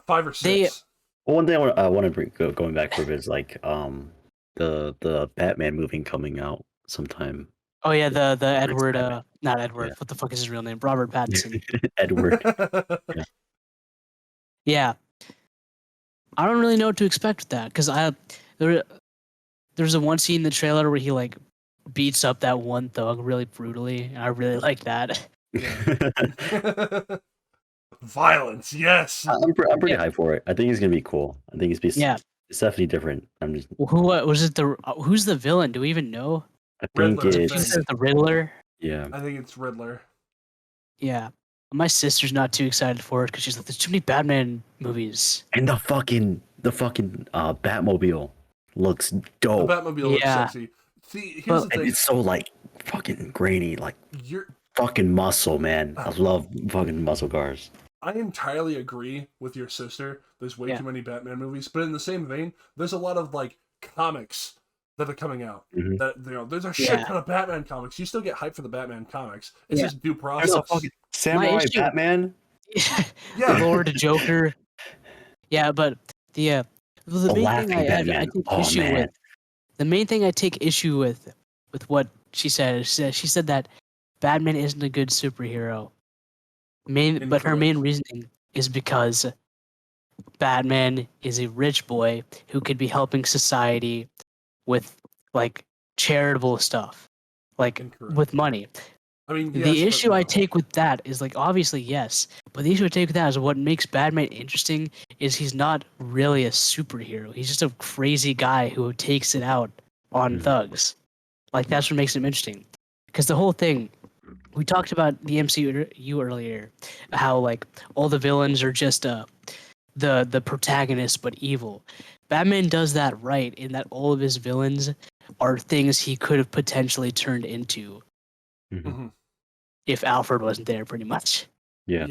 5 or They 6. Well, one thing I want to bring going back for a bit is like the Batman movie coming out sometime. Oh yeah, the Next Edward Batman. not Edward. Yeah. What the fuck is his real name? Robert Pattinson. Edward. Yeah. Yeah, I don't really know what to expect with that because there there's a one scene in the trailer where he like beats up that one thug really brutally, and I really like that. Violence, yes. I'm pretty Yeah, high for it. I think it's gonna be cool. I think yeah. it's definitely different. I'm just Who was it? Who's the villain? Do we even know? I think Riddler, I She think. says the Riddler. yeah. I think it's Riddler. Yeah, my sister's not too excited for it because she's like, "There's too many Batman movies." And the fucking Batmobile looks The dope. Batmobile looks Yeah, sexy. See, here's but the And thing. it's so like fucking grainy, like You're fucking muscle, man. I love fucking muscle cars. I entirely agree with your sister. There's way yeah, too many Batman movies, but in the same vein, there's a lot of like comics that are coming out. Hmm. That there's a shit yeah, ton of Batman comics. You still get hyped for the Batman comics. It's yeah. just due There's a process. fucking My Samurai issue, Batman. Yeah, Lord Joker. Yeah, but the The main thing laughing I Batman. take Oh issue man. with, the main thing I take issue with what she said is that she said that Batman isn't a good superhero. But her main incorrect. reasoning is because Batman is a rich boy who could be helping society with like charitable stuff, like Incorrect. with money. I mean, The yes, but issue I no. take with that is like obviously yes, but the issue I take with that is what makes Batman interesting is he's not really a superhero. He's just a crazy guy who takes it out on Mhm. thugs. Like that's what makes him interesting. Because the whole thing we talked about the MCU earlier, how like all the villains are just the protagonist but evil. Batman does that right in that all of his villains are things he could have potentially turned into. Mhm. Mhm. if Alfred wasn't there, pretty much. Yeah.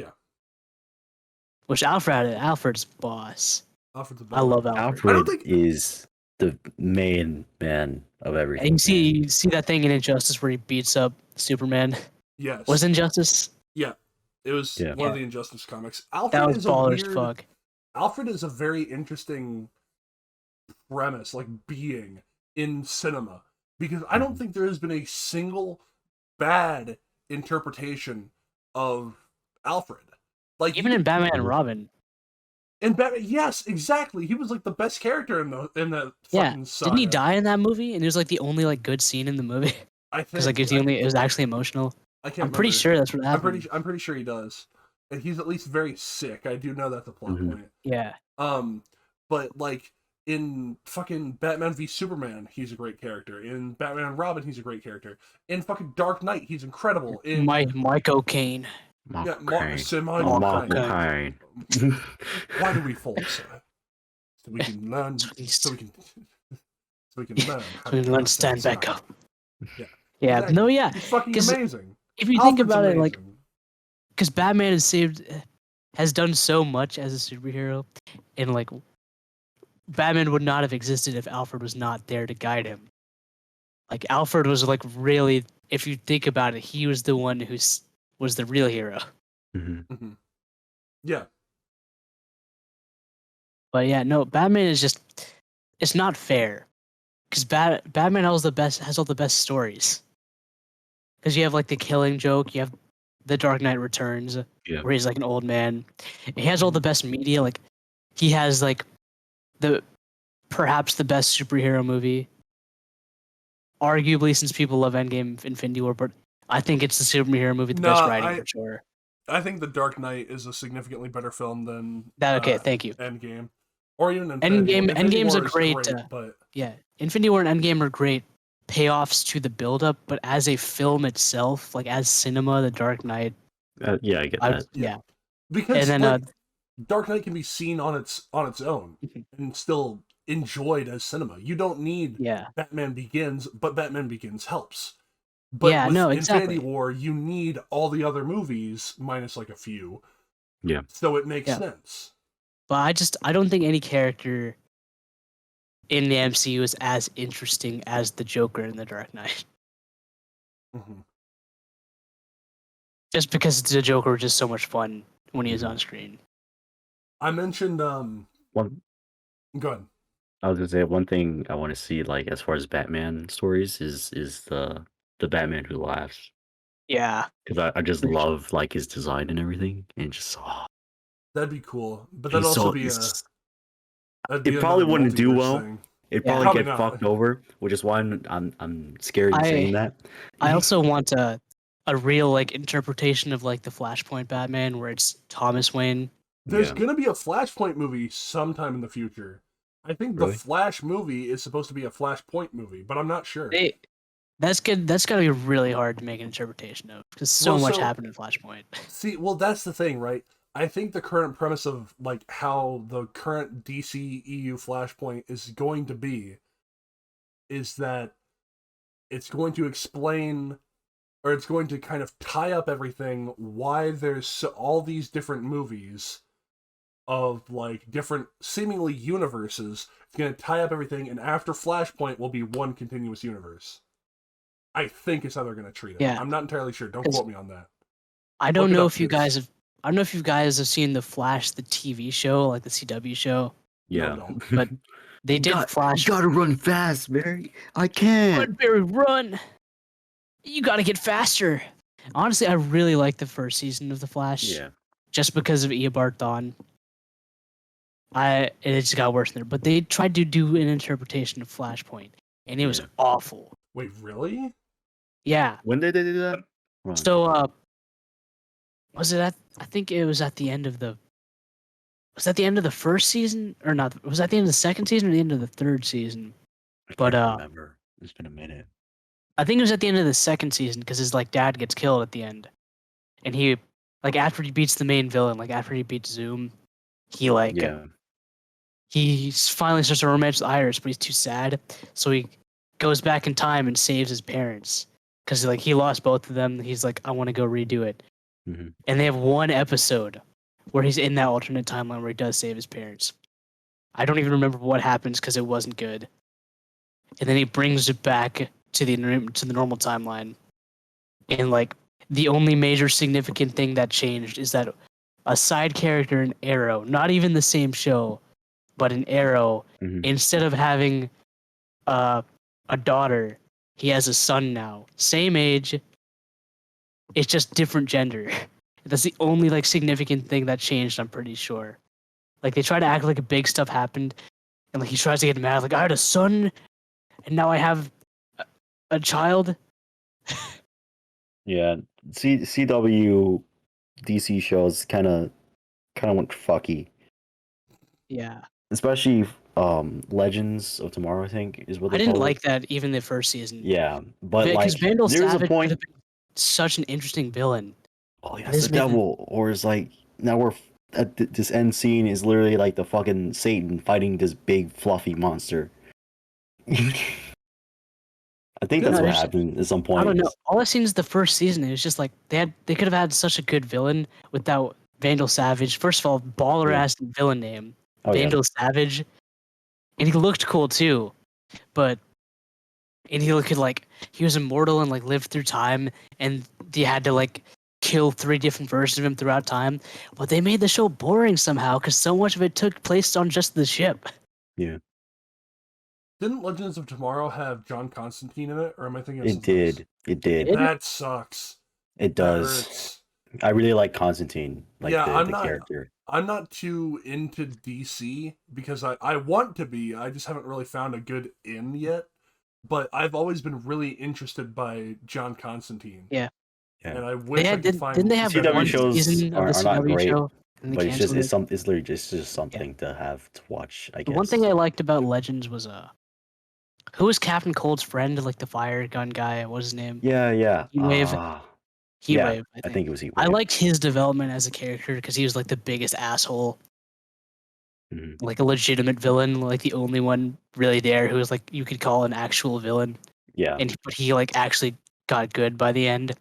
Which Alfred's boss. Alfred's the I love best. Alfred. Alfred is the main man of everything. And you see that thing in Injustice where he beats up Superman. Yes. Was it Injustice? Yeah. It was Yeah. one of the Injustice comics. Alfred That was is a baller as weird. fuck. Alfred is a very interesting premise, like being in cinema, because I don't think there has been a single bad interpretation of Alfred. Like Even in Batman and Robin. in Batman, yes, exactly. He was like the best character in the Yeah. fucking saga. Didn't he die in that movie? And it was like the only like good scene in the movie. I Because think like it was actually emotional. I can't. I'm pretty remember. sure that's what happened. I'm pretty sure he does, and he's at least very sick. I do know that's a plot point. Yeah. But like in fucking Batman v Superman, he's a great character. In Batman and Robin, he's a great character. In fucking Dark Knight, he's incredible. In Mike O'Kane. Michael Michael Caine. Why do we fall, sir? So we can learn. So we can learn. So we can learn to stand back up. Yeah. Yeah. Exactly. No. Yeah. He's fucking 'Cause amazing. If you think Alfred's about it, amazing. like, because Batman has done so much as a superhero, and like, Batman would not have existed if Alfred was not there to guide him. Like Alfred was like really, if you think about it, he was the one who was the real hero. Mm-hmm. Yeah. But yeah, no, Batman is just, it's not fair, because Batman has all the best stories. Because you have like the Killing Joke, you have the Dark Knight Returns, where he's like an old man. He has all the best media. Like he has like perhaps the best superhero movie, arguably, since people love Endgame, Infinity War. But I think it's the superhero movie, the best writing for sure. I think The Dark Knight is a significantly better film than that. Okay, thank you. Endgame, or even Infinity War. Endgame's a great, but yeah, Infinity War and Endgame are great payoffs to the build-up, but as a film itself, like as cinema, The Dark Knight. Yeah, I get that. Yeah, because and then Dark Knight can be seen on its own and still enjoyed as cinema. You don't need Batman Begins, but Batman Begins helps. But yeah, with no, exactly. Infinity War, you need all the other movies minus like a few. Yeah. So it makes sense. But I don't think any character in the MCU is as interesting as the Joker in The Dark Knight. Mm-hmm. Just because the Joker was just so much fun when he was on screen. I mentioned one. Go ahead. I was gonna say one thing I want to see, like as far as Batman stories, is the Batman Who Laughs. Yeah, because I just love like his design and everything, and just that'd be cool. But that'd also be it probably wouldn't do well. Thing. It'd probably get fucked over, which is why I'm scared of saying that. I also want a real like interpretation of like the Flashpoint Batman where it's Thomas Wayne. There's gonna be a Flashpoint movie sometime in the future. I think the Flash movie is supposed to be a Flashpoint movie, but I'm not sure. That's good. That's gotta be really hard to make an interpretation of because so much happened in Flashpoint. See, well, that's the thing, right? I think the current premise of like how the current DC EU Flashpoint is going to be is that it's going to explain, or it's going to kind of tie up everything why there's all these different movies of like different seemingly universes. It's going to tie up everything, and after Flashpoint will be one continuous universe. I think is how they're going to treat it. Yeah. I'm not entirely sure. Don't quote me on that. I don't know if you guys have seen the Flash, the TV show, like the CW show. Yeah, no. But they did Flash. You gotta run fast, Barry. I can't. Run, Barry, run! You gotta get faster. Honestly, I really like the first season of the Flash. Yeah. Just because of Eobard Thawne. It just got worse there. But they tried to do an interpretation of Flashpoint, and it was awful. Wait, really? Yeah. When did they do that? So, was it I think it was at the end of the. Was that the end of the first season or not? Was that the end of the second season or the end of the third season? I can't remember. It's been a minute. I think it was at the end of the second season because his like dad gets killed at the end, and he like after he beats the main villain, like after he beats Zoom, he like he finally starts a romance with Iris, but he's too sad, so he goes back in time and saves his parents because like he lost both of them. He's like, I want to go redo it. Mhm. And they have one episode where he's in that alternate timeline where he does save his parents. I don't even remember what happens because it wasn't good. And then he brings it back to the normal timeline. And like the only major significant thing that changed is that a side character in Arrow, not even the same show, but in Arrow, Mhm. instead of having a daughter, he has a son now. Same age. It's just different gender. That's the only like significant thing that changed, I'm pretty sure. Like they try to act like big stuff happened, and like he tries to get mad, like I had a son, and now I have a child. Yeah, CW DC shows kind of went fucky, Yeah, especially Legends of Tomorrow, I think is what I they didn't call it. like that even the first season. Yeah, but Because like Vandal there was a Savage could have point. been such an interesting villain. Oh, yeah, They it's the just made him, devil, or it's like now we're at this end scene is literally like the fucking Satan fighting this big fluffy monster. I think Didn't that's no, what there's, happened at some I point. don't know. All I've seen is the first season. It was just like they could have had such a good villain without Vandal Savage. First of all, baller Yeah. ass villain name, Oh yeah. Vandal Savage, and he looked cool too. But and could like he was immortal and like lived through time, and they had to like kill 3 different versions of him throughout time. But they made the show boring somehow because so much of it took place on just the ship. Yeah. Didn't Legends of Tomorrow have John Constantine in it, or am I thinking of It something else? did. It did. That sucks. It That does. hurts. I really like Constantine, like Yeah, the character. I'm not too into DC because I want to be. I just haven't really found a good in yet. But I've always been really interested by John Constantine. Yeah. Yeah. And I They wish I had could find didn't they have better CW one shows season of the are not CW great, show and they but canceled it? it's literally just something to have to watch, I The one guess. thing I liked about Legends was who was Captain Cold's friend, like the fire gun guy? What was his name? Yeah, yeah. Heatwave. Yeah, Heatwave, I I think. think it was I Heatwave. liked his development as a character because he was like the biggest asshole, Mhm. like a legitimate villain, like the only one really there who was like you could call an actual villain. Yeah. And but he like actually got good by the end.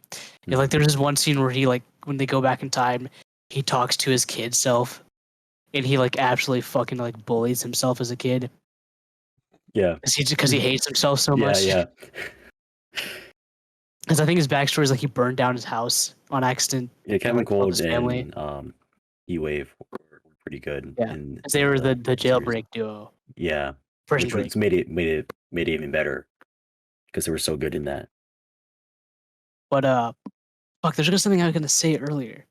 And like Mhm. there's this one scene where he like when they go back in time, he talks to his kid self, and he like absolutely fucking like bullies himself as a kid Yeah. because he hates himself so Yeah, much. yeah. Because I think his backstory is like he burned down his house on accident Yeah, and Kevin like killed Cold his family. and Heatwave were pretty good Yeah, in because they were the series. jailbreak duo. Yeah, Prison which break. made it even better because they were so good in that. But fuck, there's just something I was gonna say earlier.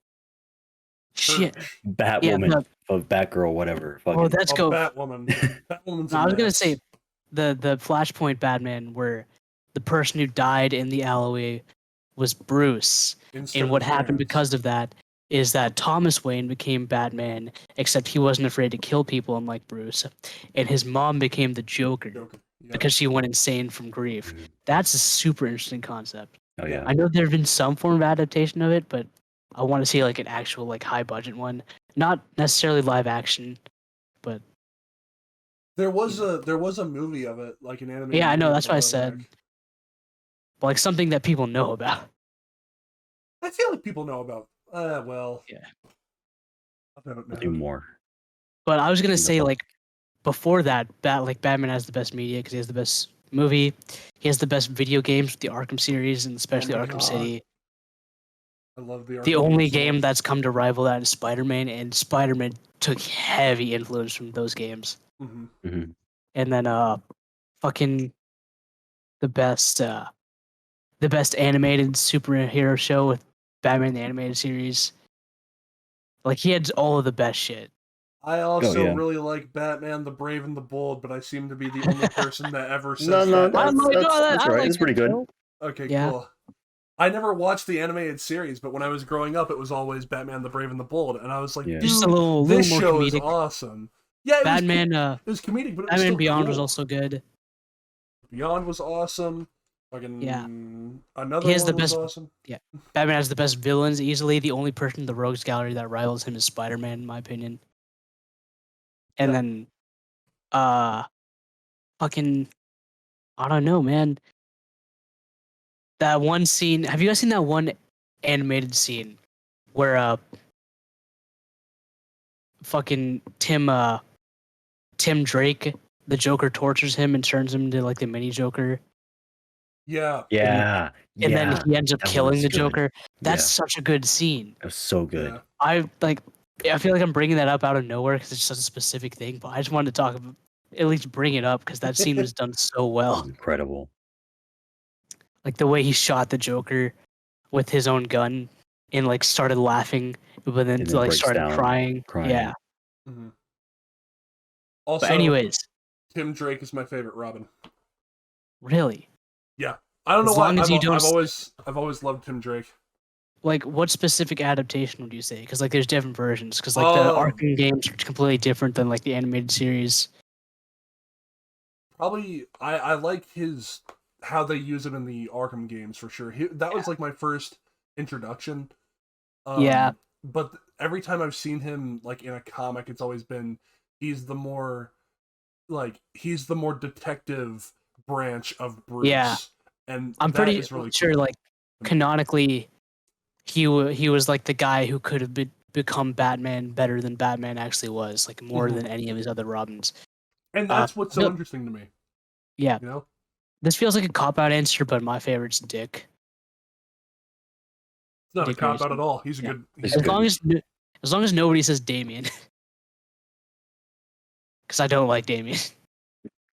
Shit. Church. Yeah. Batwoman of Batgirl, whatever. Oh, Fucking let's Oh, go. Batwoman. Batwoman's No, a I was gonna mess. say the Flashpoint Batman where the person who died in the alleyway was Bruce. Instead And of what his happened parents. because of that is that Thomas Wayne became Batman, except he wasn't afraid to kill people unlike Bruce. And his mom became the Joker Joker. Yep. because she went insane from grief. Mhm. That's a super interesting concept. Oh yeah. I know there have been some form of adaptation of it, but I want to see like an actual like high budget one. Not necessarily live action, but There was a movie of it, like an animated. yeah, I know, movie that's a what I while said. back. But like something that people know about. I feel like people know about. Well. Yeah. I don't Nothing know. more. But I was gonna Think say about- like before that, Batman has the best media because he has the best movie. He has the best video games with the Arkham series and especially my Arkham God. City. I love the. The Arkham only games so game much. that's come to rival that is Spider-Man, and Spider-Man took heavy influence from those games. Mhm. Mhm. And then fucking the best animated superhero show with Batman the Animated Series. Like he had all of the best shit. I also yeah. really like Batman the Brave and the Bold, but I seem to be the only person that ever says No, that. that's I right. like It's pretty that good. show. Okay, Yeah. cool. I never watched the animated series, but when I was growing up, it was always Batman the Brave and the Bold, and I was like, Yeah. dude, Just a little this more show is comedic. awesome. Yeah, Batman it was comedic, but it was Batman still Beyond cool. was also good. Beyond was awesome. Fucking Yeah. another He has one the was best awesome. Yeah. Batman has the best villains easily. The only person in the Rogues Gallery that rivals him is Spider-Man in my opinion. And Yeah. then fucking I don't know, man. that one scene. Have you guys seen that one animated scene where fucking Tim Drake, the Joker, tortures him and turns him into like the mini Joker, Yeah. Yeah, and then yeah. he ends up That killing was the good. Joker. That's Yeah. such a good scene. It was so good. Yeah. I feel like I'm bringing that up out of nowhere because it's such a specific thing, but I just wanted to at least bring it up because that scene was done so That was well. incredible. Like the way he shot the Joker with his own gun and like started laughing, but then And then like breaks started down, crying. Yeah. Mhm. But Also, anyways, Tim Drake is my favorite Robin. really, Yeah. I don't know as why. long as you don't I've always loved Tim Drake. like what specific adaptation would you say? Because like there's different versions. Because like the Arkham games are completely different than like the animated series. Probably, I like how they use it in the Arkham games for sure. That was like my first introduction. Yeah. But every time I've seen him like in a comic, it's always been he's the more detective branch of Bruce. Yeah. And I'm that pretty is really sure cool. like canonically he was like the guy who could have become Batman better than Batman actually was, like more than any of his other Robins. And that's what's so no- interesting to me. Yeah. You know? This feels like a cop out answer, but my favorite's Dick. It's not Dick a cop out Grayson. at all. He's a Yeah. good As long as nobody says Damien. Because I don't like Damien.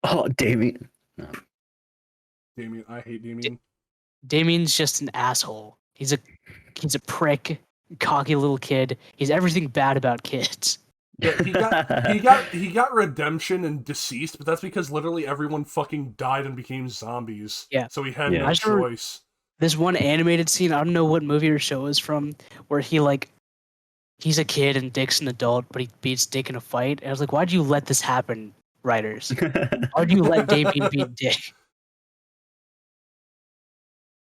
Oh, Damien. No. Damien. I hate Damien. Damien's just an asshole. He's a prick, cocky little kid. He's everything bad about kids. Yeah, he got redemption and deceased, but that's because literally everyone fucking died and became zombies. Yeah. So he had Yeah. no I just remember choice. this one animated scene, I don't know what movie or show is from, where he's a kid and Dick's an adult, but he beats Dick in a fight. And I was like, why'd you let this happen, writers? Why'd you let Damien beat Dick?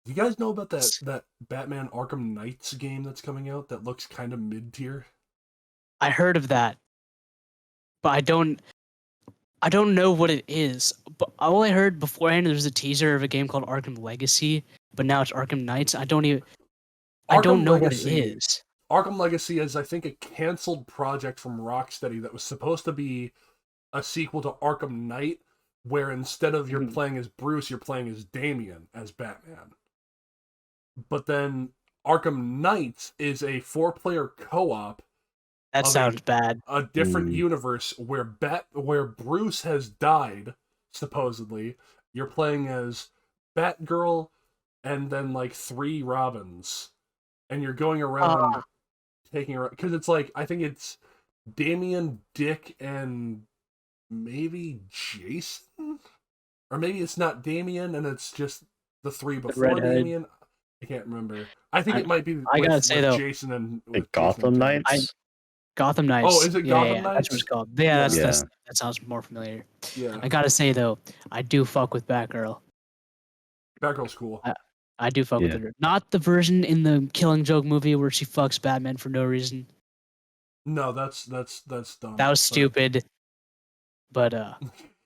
Do you guys know about that Batman Arkham Knights game that's coming out that looks kind of mid-tier? I heard of that, but I don't know what it is. But all I heard beforehand, there was a teaser of a game called Arkham Legacy, but now it's Arkham Knights. I don't know what it is. Arkham Legacy is, I think, a canceled project from Rocksteady that was supposed to be a sequel to Arkham Knight, where instead of you're playing as Bruce, you're playing as Damian as Batman. But then Arkham Knights is a 4-player co-op. That sounds bad. A different universe where Bruce has died, supposedly. You're playing as Batgirl and then like 3 Robins. And you're going around taking around, because it's like, I think it's Damian, Dick, and maybe Jason? Or maybe it's not Damian and it's just the 3 before Damian. I can't remember. I think it might be with Jason and with Gotham Knights. Gotham Knights. Oh, is it Gotham Knights? That's what it's called. Yeah, that sounds more familiar. Yeah. I gotta say though, I do fuck with Batgirl. Batgirl's cool. I do fuck with her. Not the version in the Killing Joke movie where she fucks Batman for no reason. No, that's dumb. That was stupid. But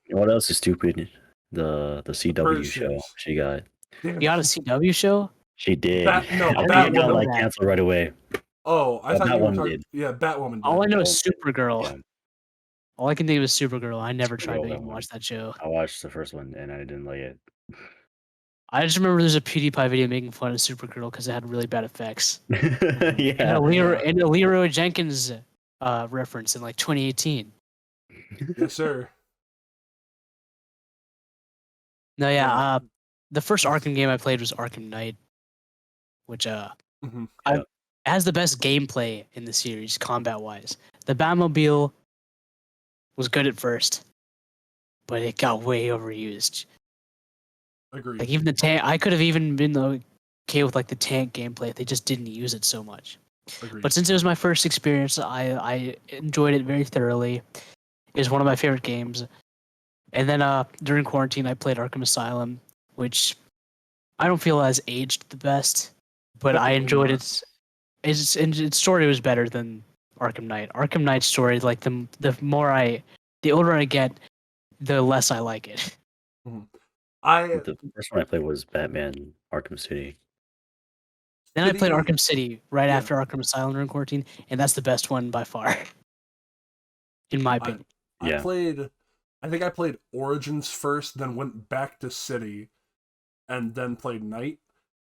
what else is stupid? The CW show series. she got. You got a CW show? She did. I think it got like canceled right away. Oh, I thought you were Batwoman talking. did. Yeah, Batwoman did. All I know is Supergirl. Yeah. All I can think of is Supergirl. I never tried to Supergirl, even watch that show. I watched the first one and I didn't like it. I just remember there's a PewDiePie video making fun of Supergirl because it had really bad effects. Yeah. And a Leroy Jenkins reference in like 2018. Yes, sir. No, yeah. The first Arkham game I played was Arkham Knight, which has the best gameplay in the series, combat-wise. The Batmobile was good at first, but it got way overused. Agreed. Like even the tank, I could have even been okay with like the tank gameplay if they just didn't use it so much. Agreed. But since it was my first experience, I enjoyed it very thoroughly. It was one of my favorite games. And then during quarantine, I played Arkham Asylum, which I don't feel has aged the best, but I enjoyed it. Its story was better than Arkham Knight. Arkham Knight's story, like the older I get, the less I like it. I The first one I played was Batman Arkham City. Then I played City- Arkham City right yeah. after Arkham Asylum during quarantine, and that's the best one by far, in my I opinion. I Yeah. played. I think I played Origins first, then went back to City, and then played Night.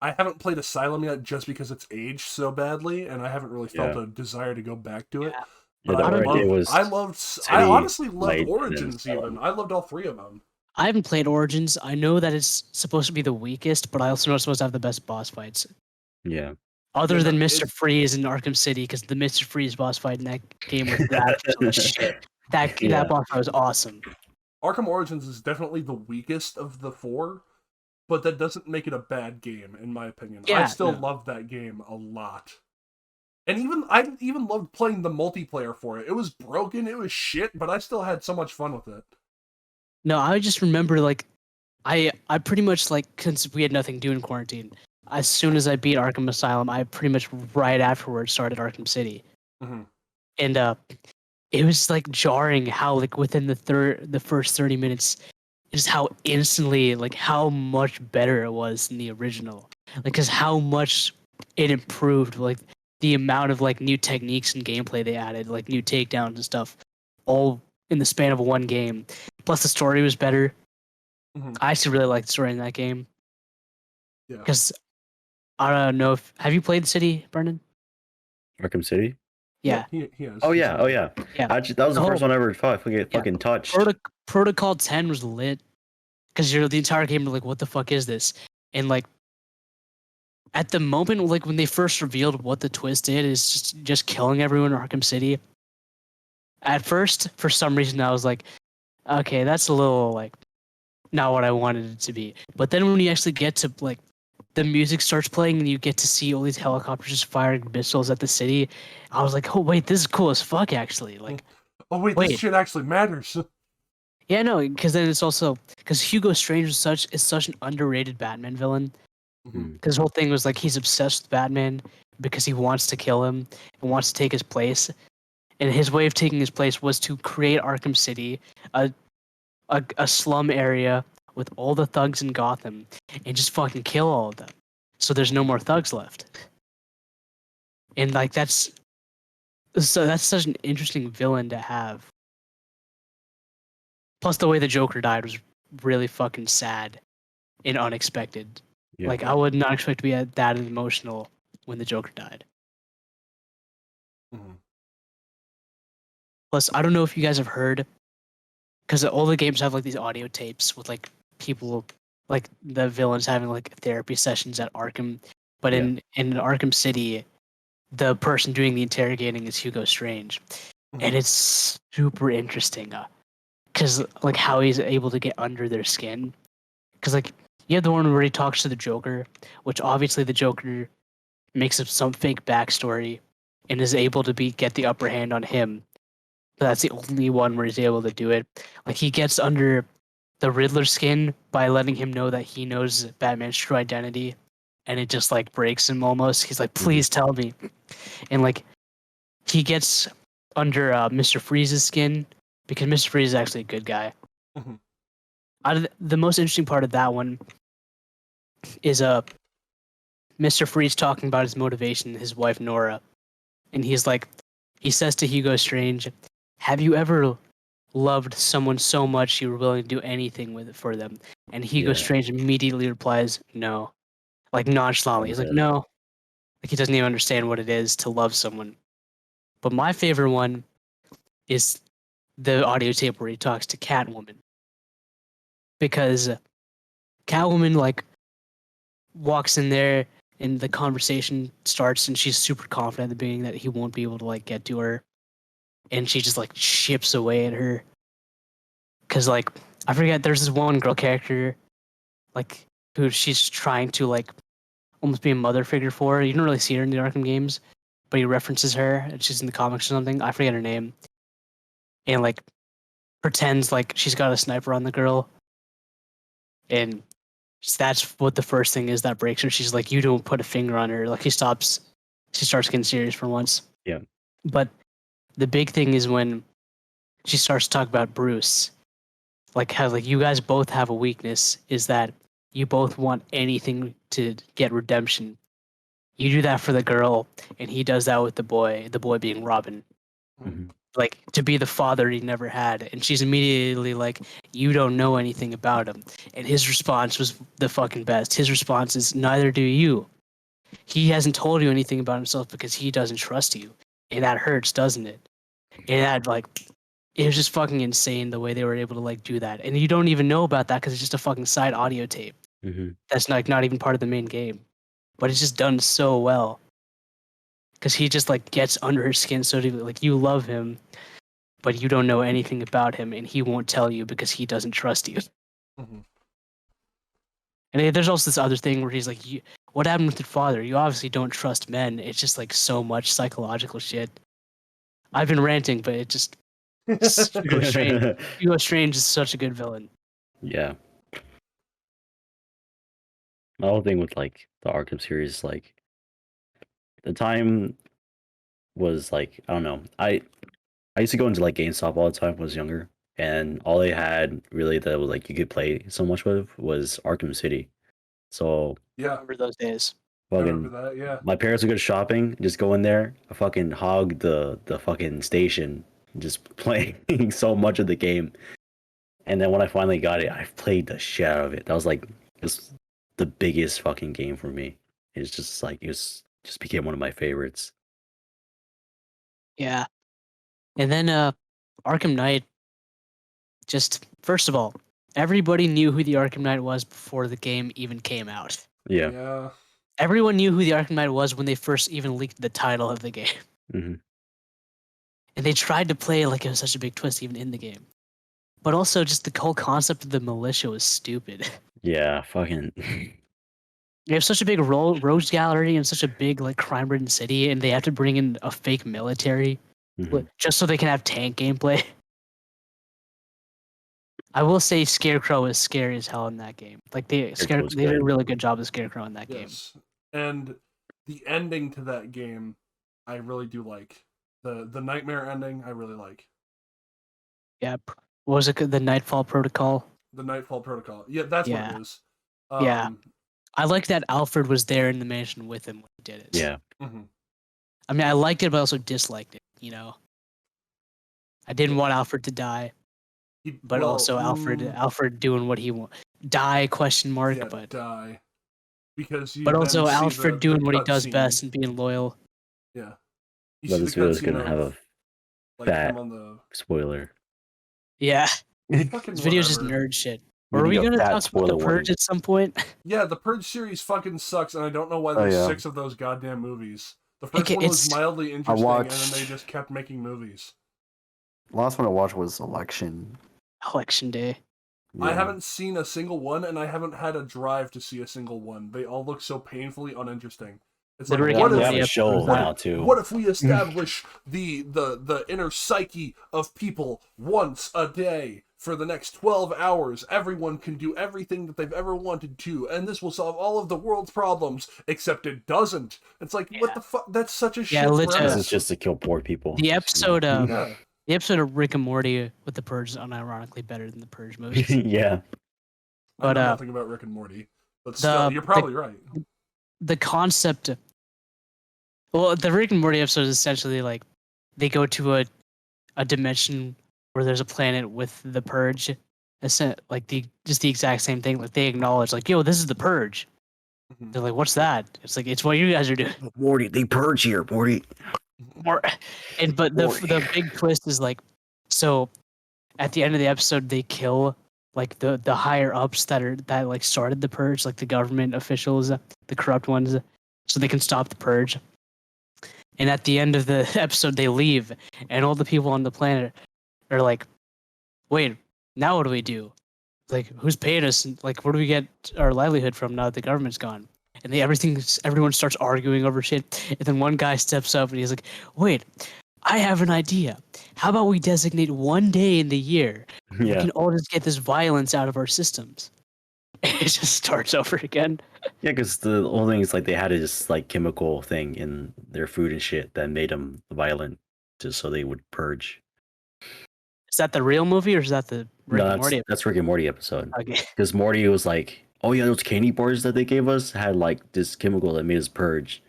I haven't played Asylum yet, just because it's aged so badly, and I haven't really felt Yeah. a desire to go back to it. Yeah. But Yeah, the I don't know. whole idea was I City, honestly loved Night, and then Origins. Even Asylum. I loved all three of them. I haven't played Origins. I know that it's supposed to be the weakest, but I also know it's supposed to have the best boss fights. Yeah. Other Yeah, than no, Mr. Freeze in Arkham City, because the Mr. Freeze boss fight in that game was the absolute shit. That Yeah. boss fight was awesome. Arkham Origins is definitely the weakest of the four, but that doesn't make it a bad game, in my opinion. I Yeah, still no. love that game a lot. And I even loved playing the multiplayer for it. It was broken, it was shit, but I still had so much fun with it. No, I just remember I pretty much since we had nothing to do in quarantine, as soon as I beat Arkham Asylum, I pretty much right afterwards started Arkham City. Mm-hmm. And it was jarring how within the first 30 minutes just how instantly how much better it was than the original. Cuz how much it improved, the amount of new techniques and gameplay they added, new takedowns and stuff, all in the span of one game. Plus the story was better. Mm-hmm. I actually really liked the story in that game. Yeah. Because I don't know if have you played the city, Brendan? Arkham City? Yeah. He has. Oh He's yeah, had oh it. yeah. Yeah. That was the first one I ever fucking touched. Protocol 10 was lit because you're the entire game like, what the fuck is this? And at the moment, when they first revealed what the twist is just killing everyone in Arkham City. At first, for some reason, I was like, okay, that's a little not what I wanted it to be. But then when you actually get to the music starts playing and you get to see all these helicopters just firing missiles at the city, I was like, oh wait, this is cool as fuck actually. Oh wait, wait. this shit actually matters. Yeah, no, because then it's also because Hugo Strange is such an underrated Batman villain. Mm-hmm. Because his whole thing was he's obsessed with Batman because he wants to kill him and wants to take his place. And his way of taking his place was to create Arkham City, a slum area with all the thugs in Gotham, and just fucking kill all of them. So there's no more thugs left. And that's such an interesting villain to have. Plus the way the Joker died was really fucking sad and unexpected. Yeah. I would not expect to be that emotional when the Joker died. Mm-hmm. Plus, I don't know if you guys have heard, because all the games have these audio tapes with people, the villains having therapy sessions at Arkham. But Yeah. in Arkham City, the person doing the interrogating is Hugo Strange, and it's super interesting. Because how he's able to get under their skin. Because you have the one where he talks to the Joker, which obviously the Joker makes up some fake backstory and is able to get the upper hand on him. But that's the only one where he's able to do it. He gets under the Riddler's skin by letting him know that he knows Batman's true identity, and it just breaks him almost. He's like, please tell me. And he gets under Mr. Freeze's skin because Mr. Freeze is actually a good guy. Mm-hmm. The most interesting part of that one is Mr. Freeze talking about his motivation, his wife Nora, and he says to Hugo Strange, "Have you ever loved someone so much you were willing to do anything with it for them?" And Hugo Strange immediately replies, "No," nonchalantly. He's like, "No," he doesn't even understand what it is to love someone. But my favorite one is the audio tape where he talks to Catwoman, because Catwoman walks in there and the conversation starts and she's super confident at the beginning that he won't be able to get to her, and she just chips away at her because I forget, there's this one girl character who she's trying to almost be a mother figure for. You don't really see her in the Arkham games, but he references her and she's in the comics or something. I forget her name, and pretends she's got a sniper on the girl, and that's what the first thing is that breaks her. She's like, you don't put a finger on her. She starts getting serious for once. Yeah. But the big thing is when she starts to talk about Bruce. like how like you guys both have a weakness is that you both want anything to get redemption. You do that for the girl, and he does that with the boy being Robin. Mhm. Like to be the father he never had, and she's immediately like, "You don't know anything about him." And his response was the fucking best. His response is, "Neither do you. He hasn't told you anything about himself because he doesn't trust you." And that hurts, doesn't it? And that like it was just fucking insane the way they were able to like do that. And you don't even know about that because it's just a fucking side audio tape. Mhm. That's like not even part of the main game. But it's just done so well. Because he just like gets under her skin so deeply. Like you love him, but you don't know anything about him, and he won't tell you because he doesn't trust you. Mhm. And there's also this other thing where he's like, "What happened with your father? You obviously don't trust men." It's just like so much psychological shit. I've been ranting, but it just Hugo Strange. Hugo Strange is such a good villain. Yeah. My whole thing with like the Arkham series, like the time was like I don't know. I used to go into like GameStop all the time when I was younger, and all they had really that was like you could play so much with was Arkham City. So I Yeah, remember those days. I remember fucking that. Yeah. my parents would go shopping, just go in there, fucking hog the fucking station, just playing so much of the game. And then when I finally got it, I played the shit out of it. That was like just the biggest fucking game for me. It's just like it was just became one of my favorites. Yeah. And then Arkham Knight, just first of all, everybody knew who the Arkham Knight was before the game even came out. Yeah. Yeah. Everyone knew who the Arkham Knight was when they first even leaked the title of the game. Hmm. And they tried to play it like it was such a big twist even in the game. But also just the whole concept of the militia was stupid. Yeah, fucking They have such a big rogues gallery and such a big like crime-ridden city, and they have to bring in a fake military Mhm. just so they can have tank gameplay. I will say Scarecrow is scary as hell in that game. Like Scarecrow's they did a good. really good job of Scarecrow in that game. Yes. And the ending to that game, I really do like. The nightmare ending, I really like. Yeah, what was it? The Nightfall Protocol. The Nightfall Protocol. Yeah, that's what it Yeah, is. yeah. I like that Alfred was there in the mansion with him when he did it. Yeah. Mhm. I mean, I liked it, but I also disliked it. You know, I didn't Yeah. want Alfred to die, but Well, also Alfred doing what he want. Die question mark, yeah, but die. Because you but then also see Alfred the doing what he cut does scene. best and being loyal. Yeah. You But see the this video is cutscene gonna have of a like fat him on the spoiler. Yeah, fucking this video's just whatever. nerd shit. We Or are need we a gonna fat talk about spoiler the warning. Purge at some point? Yeah, the Purge series fucking sucks, and I don't know why Oh, there's yeah. 6 of those goddamn movies. The Like, first one was it's- mildly interesting, and then they watched- just kept making movies. Last one I watched was Election. Election Day. I Yeah. haven't seen a single one, and I haven't had a drive to see a single one. They all look so painfully uninteresting. It's The like, Rick what and They if have Morty a show episode was now that. too. What if we establish the inner psyche of people once a day for the next 12 hours? Everyone can do everything that they've ever wanted to, and this will solve all of the world's problems, except it doesn't. It's like, what Yeah. the fuck? That's such a Yeah, shit literally. This premise. is just to kill poor people. The episode of Yeah. the episode of Rick and Morty with the Purge is unironically better than the Purge movies. Yeah. I But, know nothing about Rick and Morty, but the- still, you're probably right. The concept. Well, the Rick and Morty episode is essentially like they go to a dimension where there's a planet with the Purge. Like the exact same thing. Like they acknowledge, like, yo, this is the Purge. Mhm. They're like, what's that? It's like it's what you guys are doing. Morty, they purge here, Morty. Or, but the big twist is like, so at the end of the episode they kill like the higher ups that like started the purge, like the government officials, the corrupt ones, so they can stop the purge. And at the end of the episode they leave, and all the people on the planet are like, wait, now what do we do? Like, who's paying us? Like, where do we get our livelihood from now that the government's gone? And everyone starts arguing over shit. And then one guy steps up and he's like, wait, I have an idea. How about we designate one day in the year where we Yeah. can all just get this violence out of our systems? And it just starts over again. Yeah, because the whole thing is like they had this like chemical thing in their food and shit that made them violent, just so they would purge. Is that the real movie or is that the Rick No, and Morty. that's Rick and Morty episode. Okay. Because Morty was like, "Oh yeah, those candy bars that they gave us had like this chemical that made us purge."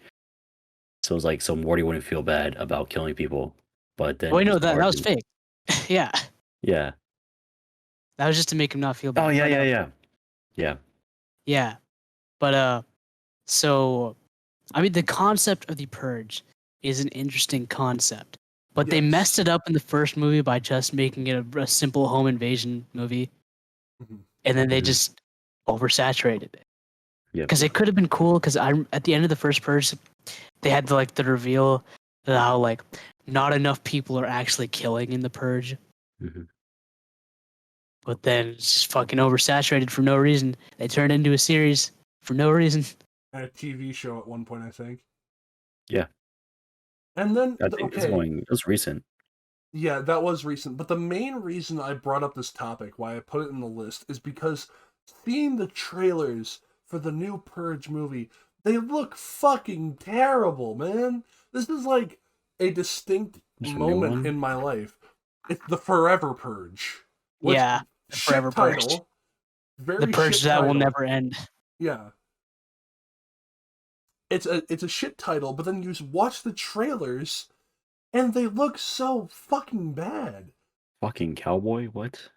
So it was like, so Morty wouldn't feel bad about killing people, but then Oh, wait, he no, that was starving. fake. Yeah, Yeah. that was just to make him not feel bad. Oh yeah, But, yeah. yeah. But so I mean, the concept of the purge is an interesting concept, but they Yes. messed it up in the first movie by just making it a simple home invasion movie, Mhm. and then they Mhm. just oversaturated it. Yep. Because it could have been cool. Because I at the end of the first purge, they had the reveal of how like not enough people are actually killing in the purge, Mhm. but then it's just fucking oversaturated for no reason. They turned it into a series for no reason. And a TV show at one point, I think. Yeah. And then, I think it was recent. Yeah, that was recent. But the main reason I brought up this topic, why I put it in the list, is because seeing the trailers for the new Purge movie, they look fucking terrible, man. This is like a distinct There's a new moment one? in my life. It's the Forever Purge. Which, Yeah, the shit Forever Purge. title. Very The purge shit that will title. never end. Yeah. It's a shit title, but then you watch the trailers and they look so fucking bad. Fucking cowboy? What?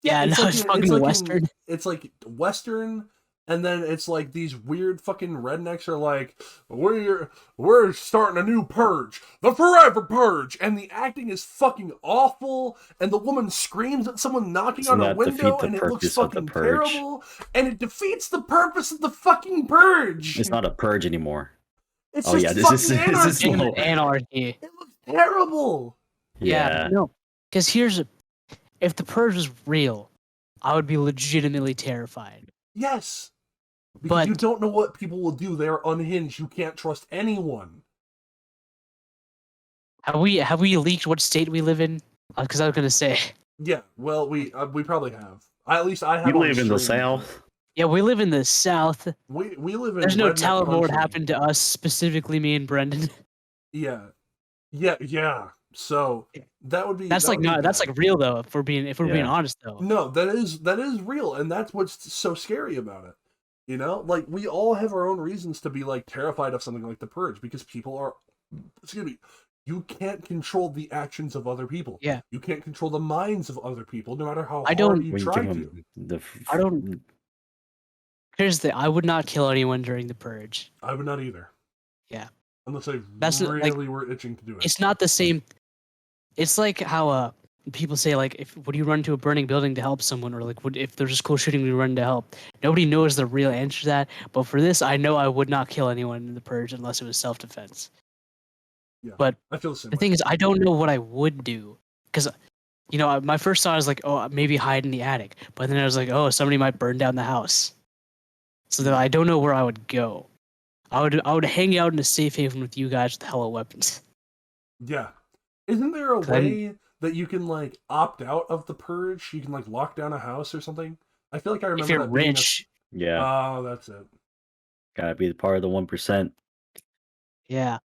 Yeah, it's no, like it's in- fucking like in- Western. it's like Western, and then it's like these weird fucking rednecks are like, we're starting a new purge, the Forever Purge, and the acting is fucking awful, and the woman screams at someone knocking Doesn't on a that defeat window, the and it looks purpose of the fucking purge? terrible, and it defeats the purpose of the fucking purge. It's not a purge anymore. It's Oh, just yeah, this fucking is- this anarchy. is slow. Anarchy. It looks terrible. Yeah, no. Because if the purge was real, I would be legitimately terrified. Yes. Because But- you don't know what people will do. They're unhinged. You can't trust anyone. Have we leaked what state we live in? Because I was gonna say, Yeah, well, we probably have. At least I have. You on live in the stream. South? yeah, we live in the South. We live in. There's no redneck telling what would country. happen to us, specifically me and Brendan. Yeah. So that would be. That's that like would be not. That's bad. like real though. If we're being Yeah. honest though. No, that is real, and that's what's so scary about it. You know, like we all have our own reasons to be like terrified of something like the purge because people are. Excuse me. You can't control the actions of other people. Yeah. You can't control the minds of other people, no matter how I hard don't- you When you try think to. of I don't- Here's the. I would not kill anyone during the purge. I would not either. Yeah. Unless I That's not, like, really were itching to do it. It's not the same. It's like how people say like, if would you run to a burning building to help someone, or like if there's a school shooting, would you run to help? Nobody knows the real answer to that. But for this, I know I would not kill anyone in the purge unless it was self-defense. Yeah, But I feel the same the way. thing is, I don't know what I would do because, my first thought is like, oh, maybe hide in the attic. But then I was like, oh, somebody might burn down the house. So then I don't know where I would go. I would hang out in a safe haven with you guys with hella weapons. Yeah. Isn't there a 'Cause I'm- way that you can like opt out of the purge? You can like lock down a house or something? I feel like I remember If you're that being rich, Yeah, Oh, that's it. gotta be part of the 1%. yeah.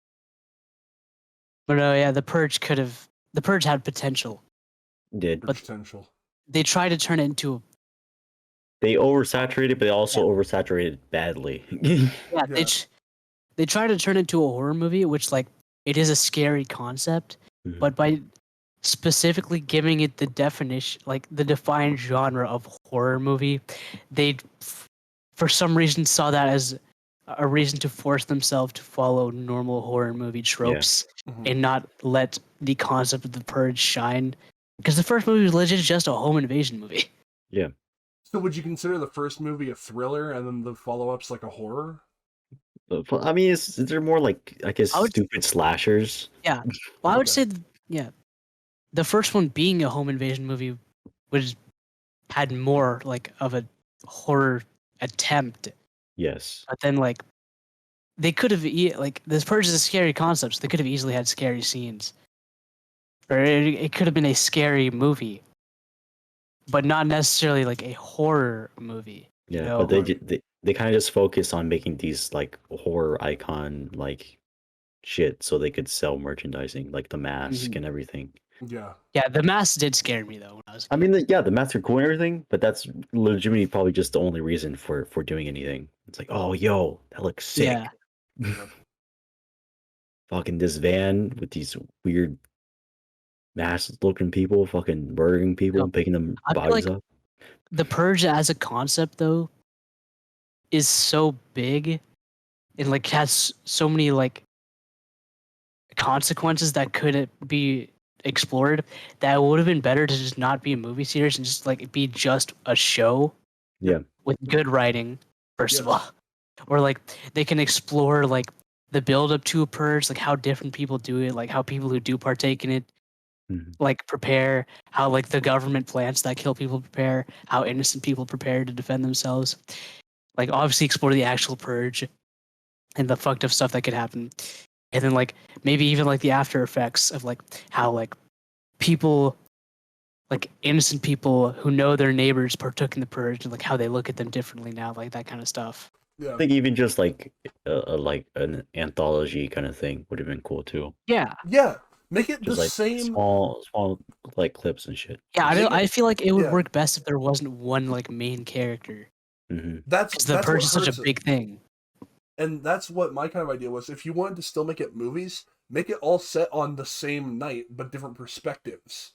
But yeah, the purge had potential. Did But- Potential. They tried to turn it into they oversaturated, but they also oversaturated badly. yeah. Yeah. They tried to turn it into a horror movie, which like it is a scary concept, Mhm. but by specifically giving it the definition, like the defined genre of horror movie, they for some reason saw that as a reason to force themselves to follow normal horror movie tropes Mhm. and not let the concept of the purge shine. Because the first movie was legit just a home invasion movie. So would you consider the first movie a thriller and then the follow-ups like a horror? But, I mean, they're more like, I guess, I would- stupid slashers. Well, I would Okay. say, the first one being a home invasion movie had more like of a horror attempt, Yes. but then like they could have like this purge is a scary concept, so they could have easily had scary scenes, or it could have been a scary movie, but not necessarily like a horror movie. Yeah, know, but they, right. they kind of just focus on making these like horror icon like shit so they could sell merchandising like the mask Mhm. and everything. Yeah. Yeah, the mask did scare me though when I was. I mean, the masks are cool and everything, but that's legitimately probably just the only reason for doing anything. It's like, oh, yo, that looks sick. Yeah. Yeah. Fucking this van with these weird masked looking people, fucking murdering people No, and picking them I feel bodies like up. the purge as a concept though is so big and like has so many like consequences that could be explored that it would have been better to just not be a movie series and just like be just a show Yeah. with good writing first of all, Yes. or like they can explore like the build up to a purge, like how different people do it, like how people who do partake in it Mhm. like prepare, how like the government plants that kill people prepare, how innocent people prepare to defend themselves, like obviously explore the actual purge and the fucked up stuff that could happen, and then like maybe even like the after effects of like how like people, like innocent people who know their neighbors partook in the purge and like how they look at them differently now, like that kind of stuff. Yeah. I think even just like like an anthology kind of thing would have been cool too. Yeah, Yeah. Make it the Just like same. small like clips and shit. yeah. I Make don't, it- I feel like it would yeah. work best if there wasn't one like main character Hmm. because the That's purge what is such a hurts it. big thing. And that's what my kind of idea was. If you wanted to still make it movies, make it all set on the same night but different perspectives.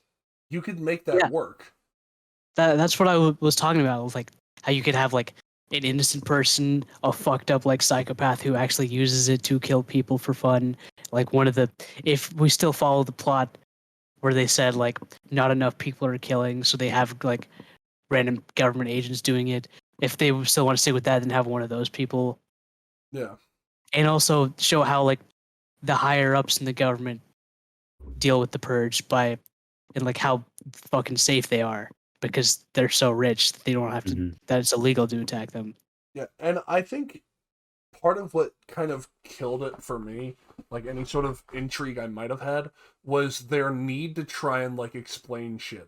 You could make that Yeah, work. that's what I was talking about. With, like how you could have like an innocent person, a fucked up like psychopath who actually uses it to kill people for fun. Like one of the, if we still follow the plot where they said like not enough people are killing, so they have like random government agents doing it. If they still want to stick with that, then have one of those people, Yeah. and also show how like the higher ups in the government deal with the purge by, and like how fucking safe they are because they're so rich that they don't have to, Hmm. that it's illegal to attack them. Yeah. And I think part of what kind of killed it for me, like any sort of intrigue I might have had, was their need to try and like explain shit.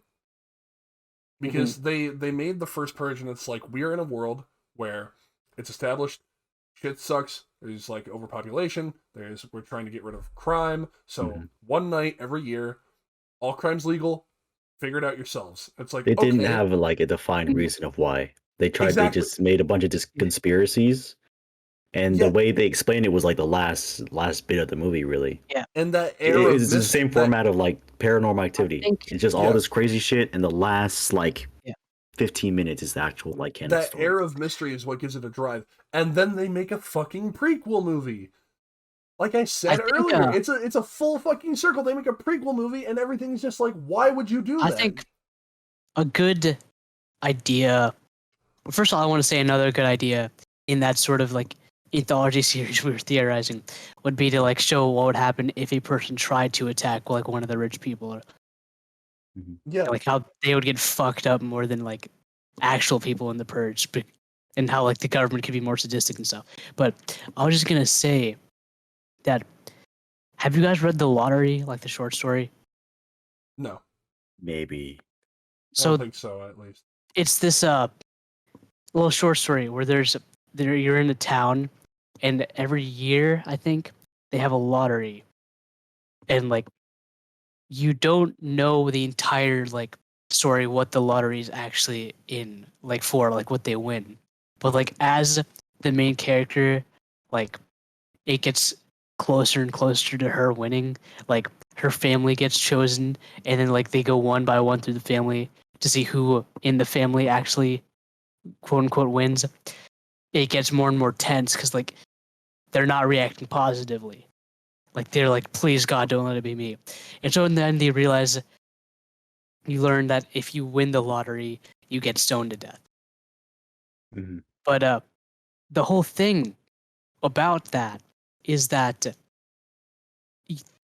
Because they made the first purge and it's like we're in a world where it's established shit sucks. There's like overpopulation. We're trying to get rid of crime. So Hmm. one night every year, all crime's legal. Figure it out yourselves. It's like They didn't okay, have like a defined Mhm. reason of why. They exactly. just made a bunch of conspiracies, and the Yeah, way they explained it was like the last bit of the movie. Really, Yeah, and that air of it's the same format of like Paranormal I Activity. think. It's just all yeah, this crazy shit, and the last like Yeah, 15 minutes is the actual like canon that story. air of mystery is what gives it a drive. And then they make a fucking prequel movie. Like I I said think. earlier, it's a full fucking circle. They make a prequel movie, and everything's just like, why would you do I that? think a good idea. First of all, I want to say another good idea in that sort of like anthology series we were theorizing would be to like show what would happen if a person tried to attack like one of the rich people, or Mhm. Yeah, like how they would get fucked up more than like actual people in the purge, and how like the government could be more sadistic and stuff. But I was just gonna say that, have you guys read The Lottery, like the short story? no, Maybe. I don't So think so. At least, it's this little short story where you're in a town, and every year I think they have a lottery, and like you don't know the entire like story, what the lottery is actually in like for, like what they win, but like as the main character, like it gets closer and closer to her winning, like her family gets chosen, and then like they go one by one through the family to see who in the family actually quote unquote wins. It gets more and more tense because like they're not reacting positively. Like they're like, please God, don't let it be me. And so in the end, they realize, you learn that if you win the lottery, you get stoned to death. Mhm. But the whole thing about that is that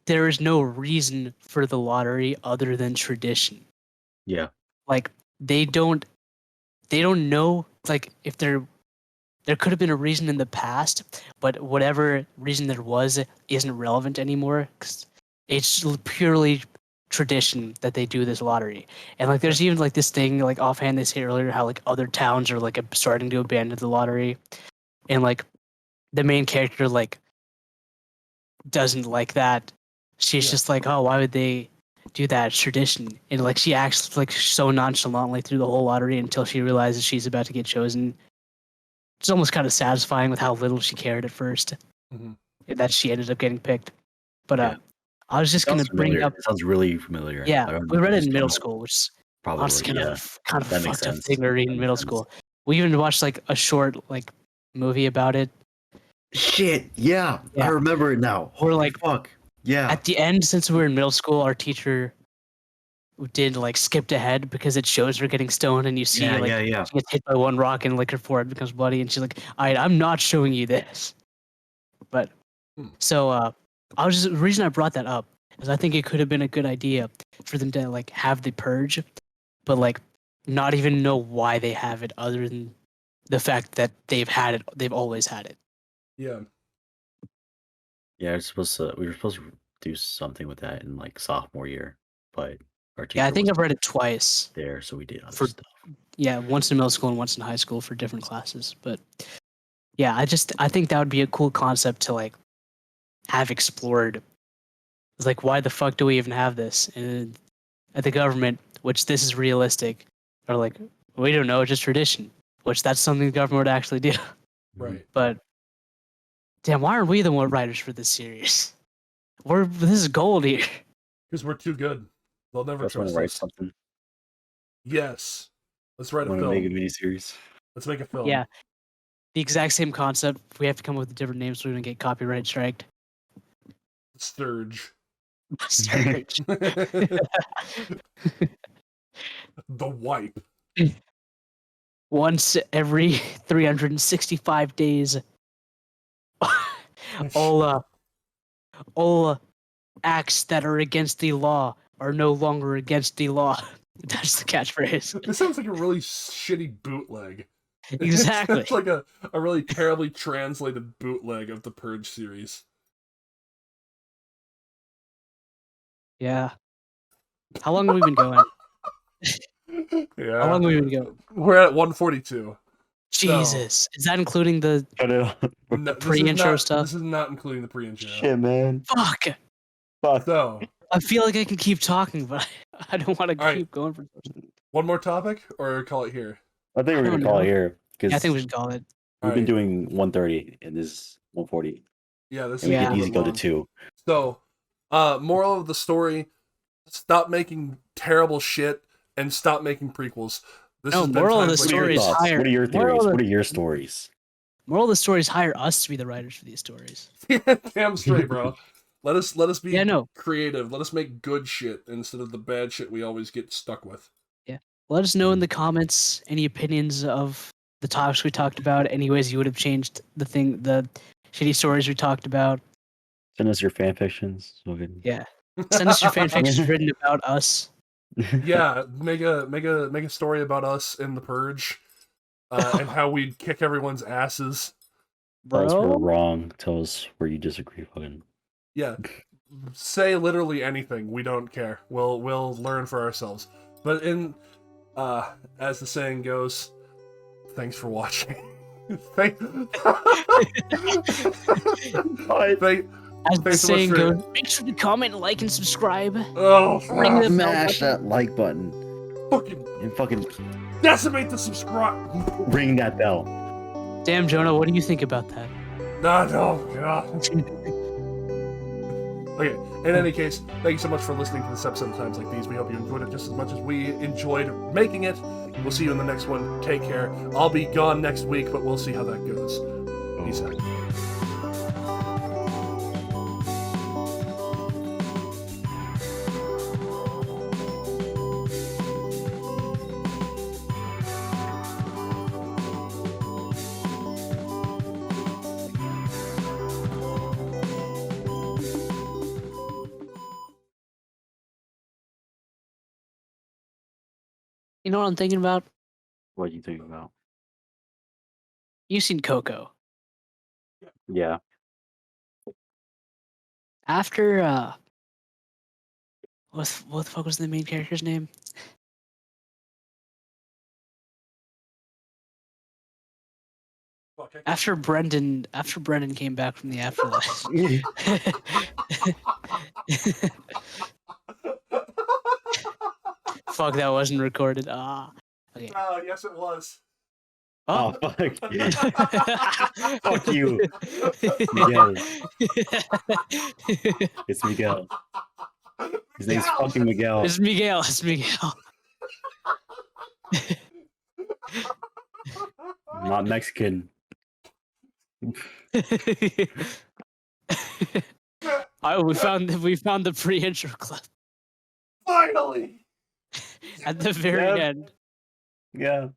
there is no reason for the lottery other than tradition. Yeah. Like they don't they don't know like if there could have been a reason in the past, but whatever reason there was isn't relevant anymore. 'Cause it's purely tradition that they do this lottery. And like, there's even like this thing, like offhand, they say earlier how like other towns are like starting to abandon the lottery, and like the main character like doesn't like that. She's Yeah. just like, oh, why would they do that. It's tradition. And like she acts like so nonchalantly through the whole lottery until she realizes she's about to get chosen. It's almost kind of satisfying with how little she cared at first Mhm. that she ended up getting picked. But Yeah. I was just gonna Sounds bring familiar. up. It sounds really familiar. I Yeah, don't we read it just in middle don't know. school, which is Probably, honestly kind yeah. of kind of That makes fucked up sense. thing to read That in makes middle sense. school. We even watched like a short like movie about it. Shit, yeah, Yeah. I remember it now. We're Holy like- fuck. Yeah. At the end, since we were in middle school, our teacher did like skipped ahead because it shows her getting stoned, and you see Yeah, like yeah. she gets hit by one rock and like her forehead becomes bloody, and she's like, "All right, I'm not showing you this." But so I was just the reason I brought that up is I think it could have been a good idea for them to like have the purge, but like not even know why they have it other than the fact that they've had it. They've always had it. Yeah. Yeah, we were supposed to do something with that in like sophomore year, but our teacher Yeah, I think I've wasn't read it twice. there, so we did other For- stuff. Yeah, once in middle school and once in high school for different classes. But yeah, I think that would be a cool concept to like have explored. It's like, why the fuck do we even have this? And at the government, which this is realistic, are like, we don't know, it's just tradition. Which that's something the government would actually do. Right. But damn, why aren't we the one writers for this series? This is gold here. Because we're too good. They'll never Let's want trust to write us. something. Yes. Let's write a Want to make a film. miniseries. Let's make a film. Yeah. The exact same concept. We have to come up with different names so we don't get copyright striked. Sturge. Sturge. The wipe. Once every 365 days, all acts that are against the law are no longer against the law. That's the catchphrase. This sounds like a really shitty bootleg. Exactly. It's like a really terribly translated bootleg of the Purge series. Yeah. How long have we been going? Yeah. How long have we been going? We're at 142. Jesus. Is that including the Cut it off. No, this is pre-intro not- stuff? This is not including the pre-intro. Shit, man. fuck? Fuck. So, I feel like I can keep talking, but I don't want to All right. keep going for. one more topic, or call it here? I think we're I gonna don't call know. it here because Yeah, I think we should call it. we've been Alright. doing 130 and this is 140, Yeah, this and we is Yeah. a could little easily go to long. 2. So, moral of the story: stop making terrible shit and stop making prequels. This No, has been moral of Times the Like What are story your is These. thoughts? higher. What are your Moral theories? of- What are your stories? Moral of the story is hire us to be the writers for these stories. Damn straight, bro. Let us be Yeah, no. creative. Let us make good shit instead of the bad shit we always get stuck with. Let us know in the comments any opinions of the topics we talked about, any ways you would have changed the shitty stories we talked about. Send us your fan fictions. So we can... Yeah. Send us your fan fictions written about us. Yeah, make a story about us in the Purge, and how we'd kick everyone's asses. Tell us we're Bro. wrong. Tell us where you disagree. Fucking. Yeah, say literally anything. We don't care. We'll learn for ourselves. But as the saying goes, thanks for watching. Thank. Thank. As the Thanks so much saying for- goes, make sure to comment, like, and subscribe. Oh, Ring the bell Smash button. that like button fucking and fucking decimate the subscribe. ring that bell. Damn, Jonah, what do you think about that? No, God. Okay, in any case, thank you so much for listening to this episode of Times Like These. We hope you enjoyed it just as much as we enjoyed making it. We'll see you in the next one. Take care. I'll be gone next week, but we'll see how that goes. Peace out. You know what I'm thinking about? What do you think about? You've seen Coco. Yeah. After what the fuck was the main character's name? After Brendan came back from the afterlife. Fuck, that wasn't recorded. Ah. Okay. Oh, yes, it was. Oh, Oh. fuck. Fuck you. Miguel. It's Miguel. His name's fucking Miguel. It's Miguel. It's Miguel. Not Mexican. We found the pre-intro clip Finally. at the very Yeah. end. Yeah.